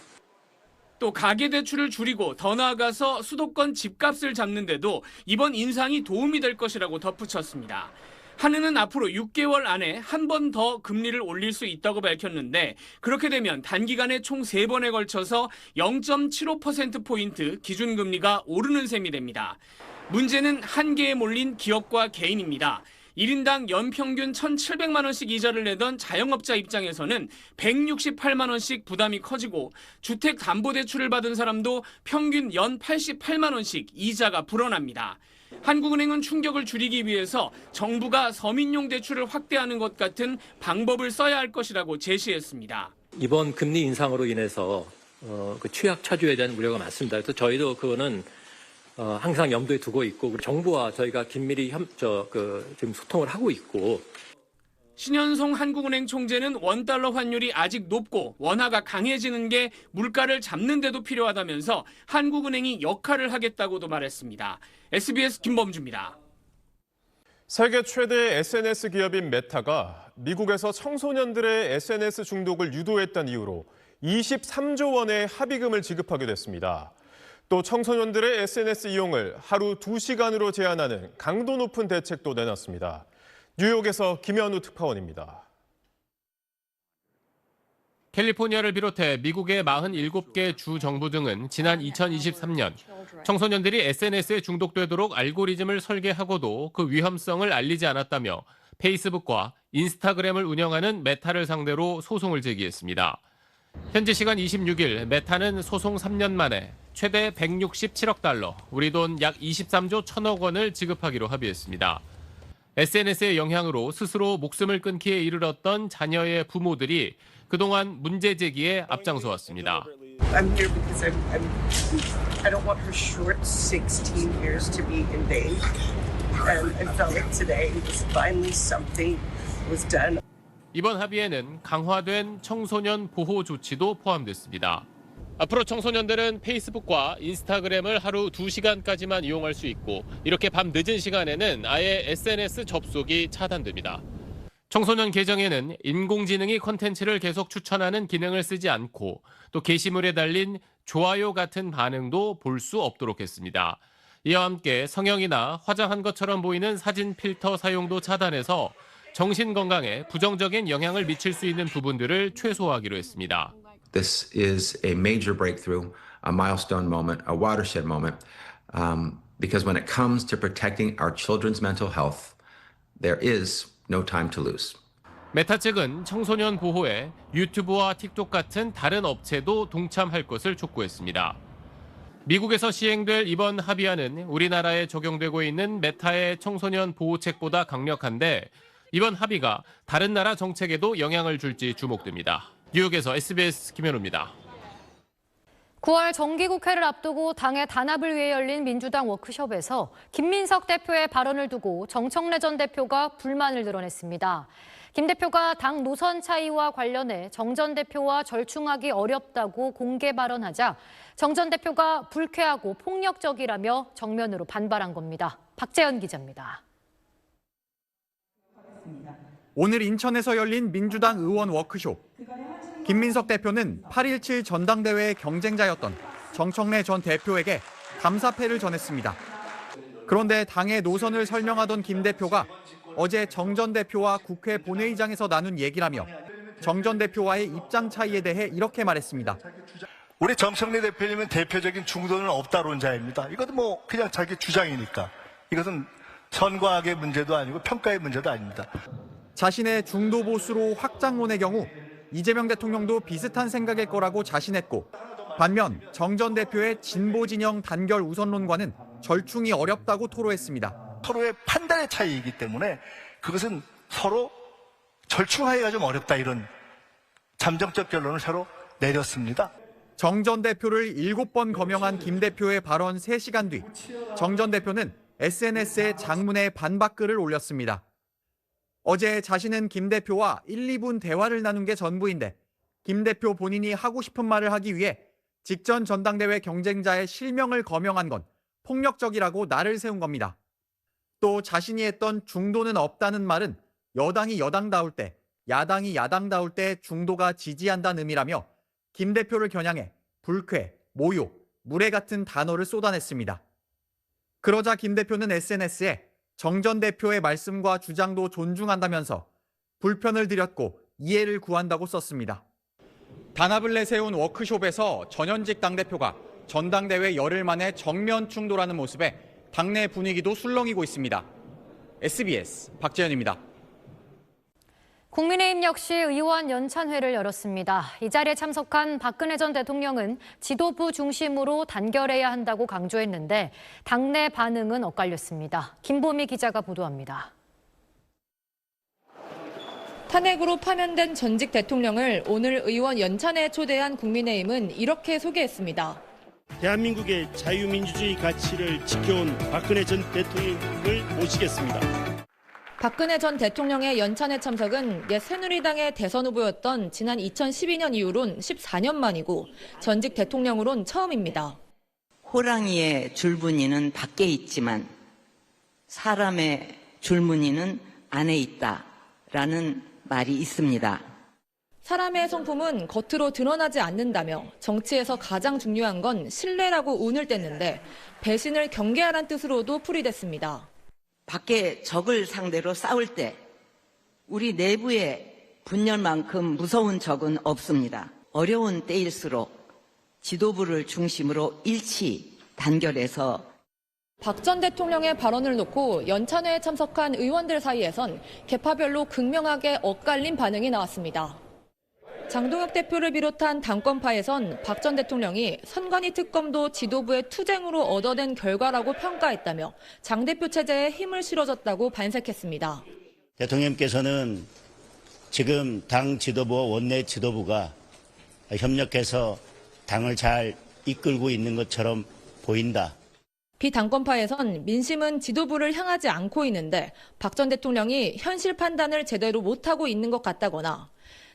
또 가계대출을 줄이고 더 나아가서 수도권 집값을 잡는데도 이번 인상이 도움이 될 것이라고 덧붙였습니다. 한은은 앞으로 6개월 안에 한 번 더 금리를 올릴 수 있다고 밝혔는데, 그렇게 되면 단기간에 총 3번에 걸쳐서 0.75%포인트 기준금리가 오르는 셈이 됩니다. 문제는 한계에 몰린 기업과 개인입니다. 1인당 연평균 1,700만 원씩 이자를 내던 자영업자 입장에서는 168만 원씩 부담이 커지고, 주택담보대출을 받은 사람도 평균 연 88만 원씩 이자가 불어납니다. 한국은행은 충격을 줄이기 위해서 정부가 서민용 대출을 확대하는 것 같은 방법을 써야 할 것이라고 제시했습니다. 이번 금리 인상으로 인해서 그 취약 차주에 대한 우려가 많습니다. 그래서 저희도 그거는 항상 염두에 두고 있고, 정부와 저희가 긴밀히 지금 소통을 하고 있고. 신현송 한국은행 총재는 원달러 환율이 아직 높고 원화가 강해지는 게 물가를 잡는 데도 필요하다면서 한국은행이 역할을 하겠다고도 말했습니다. SBS 김범주입니다. 세계 최대의 SNS 기업인 메타가 미국에서 청소년들의 SNS 중독을 유도했다는 이유로 23조 원의 합의금을 지급하게 됐습니다. 또 청소년들의 SNS 이용을 하루 2시간으로 제한하는 강도 높은 대책도 내놨습니다. 뉴욕에서 김현우 특파원입니다. 캘리포니아를 비롯해 미국의 47개 주 정부 등은 지난 2023년 청소년들이 SNS에 중독되도록 알고리즘을 설계하고도 그 위험성을 알리지 않았다며 페이스북과 인스타그램을 운영하는 메타를 상대로 소송을 제기했습니다. 현지 시간 26일 메타는 소송 3년 만에 최대 167억 달러, 우리 돈 약 23조 1천억 원을 지급하기로 합의했습니다. SNS의 영향으로 스스로 목숨을 끊기에 이르렀던 자녀의 부모들이 그동안 문제 제기에 앞장서왔습니다. I'm here because I don't want her short 16 years to be in vain. And I felt like today was finally something was done. 이번 합의에는 강화된 청소년 보호 조치도 포함됐습니다. 앞으로 청소년들은 페이스북과 인스타그램을 하루 2시간까지만 이용할 수 있고, 이렇게 밤 늦은 시간에는 아예 SNS 접속이 차단됩니다. 청소년 계정에는 인공지능이 콘텐츠를 계속 추천하는 기능을 쓰지 않고, 또 게시물에 달린 좋아요 같은 반응도 볼 수 없도록 했습니다. 이와 함께 성형이나 화장한 것처럼 보이는 사진 필터 사용도 차단해서 정신 건강에 부정적인 영향을 미칠 수 있는 부분들을 최소화하기로 했습니다. This is a major breakthrough, a milestone moment, a watershed moment, because when it comes to protecting our children's mental health, there is no time to lose. 메타 측은 청소년 보호에 유튜브와 틱톡 같은 다른 업체도 동참할 것을 촉구했습니다. 미국에서 시행될 이번 합의안은 우리나라에 적용되고 있는 메타의 청소년 보호책보다 강력한데, 이번 합의가 다른 나라 정책에도 영향을 줄지 주목됩니다. 뉴욕에서 SBS 김현우입니다. 9월 정기국회를 앞두고 당의 단합을 위해 열린 민주당 워크숍에서 김민석 대표의 발언을 두고 정청래 전 대표가 불만을 드러냈습니다. 김 대표가 당 노선 차이와 관련해 정 전 대표와 절충하기 어렵다고 공개 발언하자 정 전 대표가 불쾌하고 폭력적이라며 정면으로 반발한 겁니다. 박재현 기자입니다. 오늘 인천에서 열린 민주당 의원 워크숍. 김민석 대표는 8.17 전당대회의 경쟁자였던 정청래 전 대표에게 감사패를 전했습니다. 그런데 당의 노선을 설명하던 김 대표가 어제 정 전 대표와 국회 본회의장에서 나눈 얘기라며 정 전 대표와의 입장 차이에 대해 이렇게 말했습니다. 우리 정청래 대표님은 대표적인 중도는 없다론자입니다. 이것도 뭐 그냥 자기 주장이니까. 이것은 선과악의 문제도 아니고 평가의 문제도 아닙니다. 자신의 중도 보수로 확장론의 경우 이재명 대통령도 비슷한 생각일 거라고 자신했고, 반면 정 전 대표의 진보 진영 단결 우선론과는 절충이 어렵다고 토로했습니다. 서로의 판단의 차이이기 때문에 그것은 서로 절충하기가 좀 어렵다, 이런 잠정적 결론을 서로 내렸습니다. 정 전 대표를 7번 거명한 김 대표의 발언 3시간 뒤 정 전 대표는 SNS에 장문의 반박글을 올렸습니다. 어제 자신은 김 대표와 1, 2분 대화를 나눈 게 전부인데 김 대표 본인이 하고 싶은 말을 하기 위해 직전 전당대회 경쟁자의 실명을 거명한 건 폭력적이라고 날을 세운 겁니다. 또 자신이 했던 중도는 없다는 말은 여당이 여당다울 때, 야당이 야당다울 때 중도가 지지한다는 의미라며 김 대표를 겨냥해 불쾌, 모욕, 무례 같은 단어를 쏟아냈습니다. 그러자 김 대표는 SNS에 정 전 대표의 말씀과 주장도 존중한다면서 불편을 드렸고 이해를 구한다고 썼습니다. 단합을 내세운 워크숍에서 전현직 당대표가 전당대회 열흘 만에 정면 충돌하는 모습에 당내 분위기도 술렁이고 있습니다. SBS 박재현입니다. 국민의힘 역시 의원 연찬회를 열었습니다. 이 자리에 참석한 박근혜 전 대통령은 지도부 중심으로 단결해야 한다고 강조했는데 당내 반응은 엇갈렸습니다. 김보미 기자가 보도합니다. 탄핵으로 파면된 전직 대통령을 오늘 의원 연찬회에 초대한 국민의힘은 이렇게 소개했습니다. 대한민국의 자유민주주의 가치를 지켜온 박근혜 전 대통령을 모시겠습니다. 박근혜 전 대통령의 연찬회 참석은 옛 새누리당의 대선 후보였던 지난 2012년 이후론 14년 만이고 전직 대통령으론 처음입니다. 호랑이의 줄무늬는 밖에 있지만 사람의 줄무늬는 안에 있다라는 말이 있습니다. 사람의 성품은 겉으로 드러나지 않는다며 정치에서 가장 중요한 건 신뢰라고 운을 뗐는데 배신을 경계하란 뜻으로도 풀이됐습니다. 밖에 적을 상대로 싸울 때 우리 내부에 분열만큼 무서운 적은 없습니다. 어려운 때일수록 지도부를 중심으로 일치 단결해서 박 전 대통령의 발언을 놓고 연찬회에 참석한 의원들 사이에선 계파별로 극명하게 엇갈린 반응이 나왔습니다. 장동혁 대표를 비롯한 당권파에선 박 전 대통령이 선관위 특검도 지도부의 투쟁으로 얻어낸 결과라고 평가했다며 장 대표 체제에 힘을 실어줬다고 반색했습니다. 대통령께서는 지금 당 지도부와 원내 지도부가 협력해서 당을 잘 이끌고 있는 것처럼 보인다. 비당권파에선 민심은 지도부를 향하지 않고 있는데 박 전 대통령이 현실 판단을 제대로 못하고 있는 것 같다거나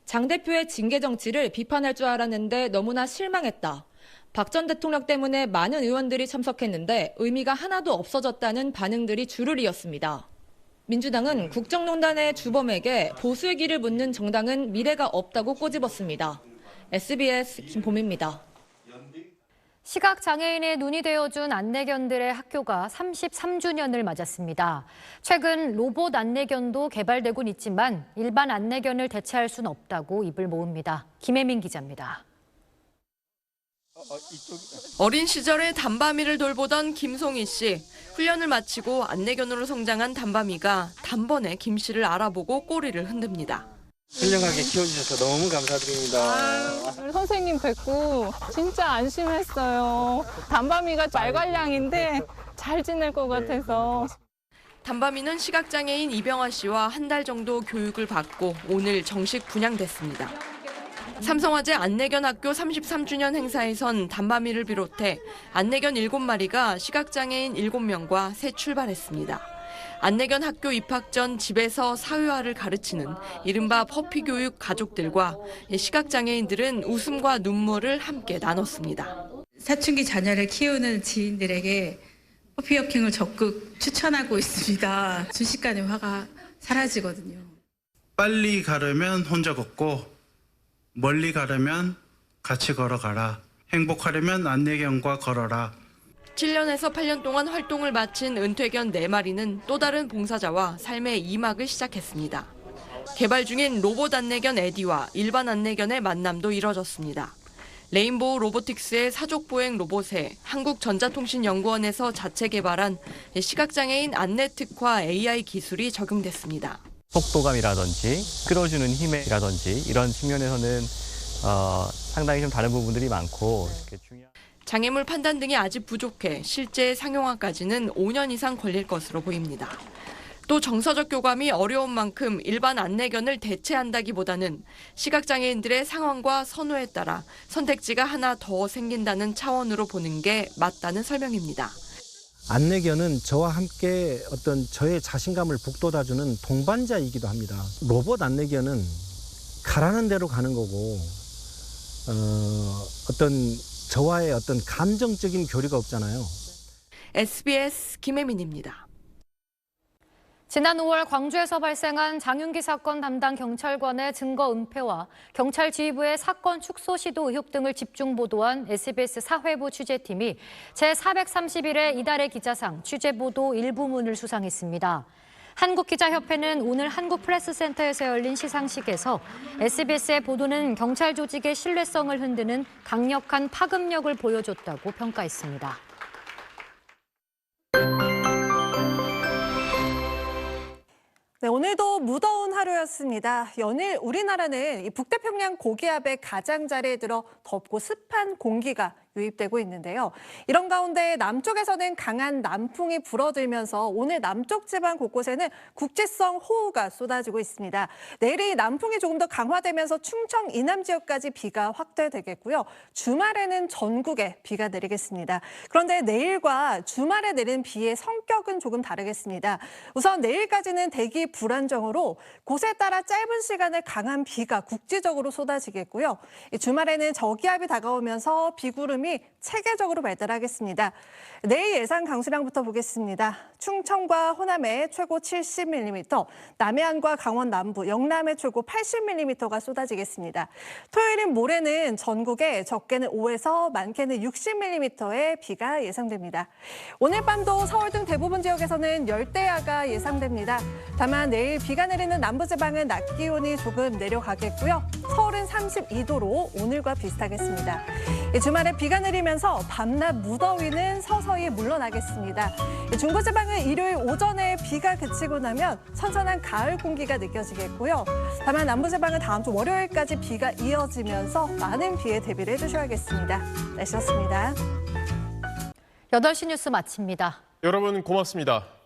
장 대표의 징계 정치를 비판할 줄 알았는데 너무나 실망했다. 박 전 대통령 때문에 많은 의원들이 참석했는데 의미가 하나도 없어졌다는 반응들이 줄을 이었습니다. 민주당은 국정농단의 주범에게 보수의 길을 묻는 정당은 미래가 없다고 꼬집었습니다. SBS 김보미입니다. 시각장애인의 눈이 되어준 안내견들의 학교가 33주년을 맞았습니다. 최근 로봇 안내견도 개발되곤 있지만 일반 안내견을 대체할 수는 없다고 입을 모읍니다. 김혜민 기자입니다. 어린 시절에 담바미를 돌보던 김송희 씨. 훈련을 마치고 안내견으로 성장한 담바미가 단번에 김 씨를 알아보고 꼬리를 흔듭니다. 훌륭하게 키워주셔서 너무 감사드립니다. 우리 선생님 뵙고 진짜 안심했어요. 담바미가 말괄량인데 잘 지낼 것 같아서. 담바미는 시각장애인 이병화 씨와 한 달 정도 교육을 받고 오늘 정식 분양됐습니다. 삼성화재 안내견 학교 33주년 행사에선 담바미를 비롯해 안내견 7마리가 시각장애인 7명과 새 출발했습니다. 안내견 학교 입학 전 집에서 사회화를 가르치는 이른바 퍼피 교육 가족들과 시각장애인들은 웃음과 눈물을 함께 나눴습니다. 사춘기 자녀를 키우는 지인들에게 퍼피 워킹을 적극 추천하고 있습니다. 순식간에 화가 사라지거든요. 빨리 가려면 혼자 걷고 멀리 가려면 같이 걸어가라. 행복하려면 안내견과 걸어라. 7년에서 8년 동안 활동을 마친 은퇴견 4마리는 또 다른 봉사자와 삶의 2막을 시작했습니다. 개발 중인 로봇 안내견 에디와 일반 안내견의 만남도 이뤄졌습니다. 레인보우 로보틱스의 사족보행 로봇에 한국전자통신연구원에서 자체 개발한 시각장애인 안내 특화 AI 기술이 적용됐습니다. 속도감이라든지 끌어주는 힘이라든지 이런 측면에서는 상당히 좀 다른 부분들이 많고 장애물 판단 등이 아직 부족해 실제 상용화까지는 5년 이상 걸릴 것으로 보입니다. 또 정서적 교감이 어려운 만큼 일반 안내견을 대체한다기보다는 시각장애인들의 상황과 선호에 따라 선택지가 하나 더 생긴다는 차원으로 보는 게 맞다는 설명입니다. 안내견은 저와 함께 어떤 저의 자신감을 북돋아주는 동반자이기도 합니다. 로봇 안내견은 가라는 대로 가는 거고 어떤 저와의 어떤 감정적인 교류가 없잖아요. SBS 김혜민입니다. 지난 5월 광주에서 발생한 장윤기 사건 담당 경찰관의 증거 은폐와 경찰 지휘부의 사건 축소 시도 의혹 등을 집중 보도한 SBS 사회부 취재팀이 제431회 이달의 기자상 취재보도 일부문을 수상했습니다. 한국기자협회는 오늘 한국프레스센터에서 열린 시상식에서 SBS의 보도는 경찰 조직의 신뢰성을 흔드는 강력한 파급력을 보여줬다고 평가했습니다. 네, 오늘도 무더운 하루였습니다. 연일 우리나라는 이 북태평양 고기압의 가장자리에 들어 덥고 습한 공기가 유입되고 있는데요. 이런 가운데 남쪽에서는 강한 남풍이 불어들면서 오늘 남쪽 지방 곳곳에는 국지성 호우가 쏟아지고 있습니다. 내일이 남풍이 조금 더 강화되면서 충청 이남 지역까지 비가 확대되겠고요. 주말에는 전국에 비가 내리겠습니다. 그런데 내일과 주말에 내리는 비의 성격은 조금 다르겠습니다. 우선 내일까지는 대기 불안정으로 곳에 따라 짧은 시간에 강한 비가 국지적으로 쏟아지겠고요. 주말에는 저기압이 다가오면서 비구름이 체계적으로 발달하겠습니다. 내일 예상 강수량부터 보겠습니다. 충청과 호남에 최고 70mm, 남해안과 강원 남부, 영남에 최고 80mm가 쏟아지겠습니다. 토요일인 모레는 전국에 적게는 5에서 많게는 60mm의 비가 예상됩니다. 오늘 밤도 서울 등 대부분 지역에서는 열대야가 예상됩니다. 다만 내일 비가 내리는 남부지방은 낮 기온이 조금 내려가겠고요. 서울은 32도로 오늘과 비슷하겠습니다. 주말에 비가 내리면서 밤낮 무더위는 서서히 물러나겠습니다. 중부지방은 일요일 오전에 비가 그치고 나면 선선한 가을 공기가 느껴지겠고요. 다만 남부지방은 다음 주 월요일까지 비가 이어지면서 많은 비에 대비를 해주셔야겠습니다. 날씨였습니다. 8시 뉴스 마칩니다. 여러분 고맙습니다.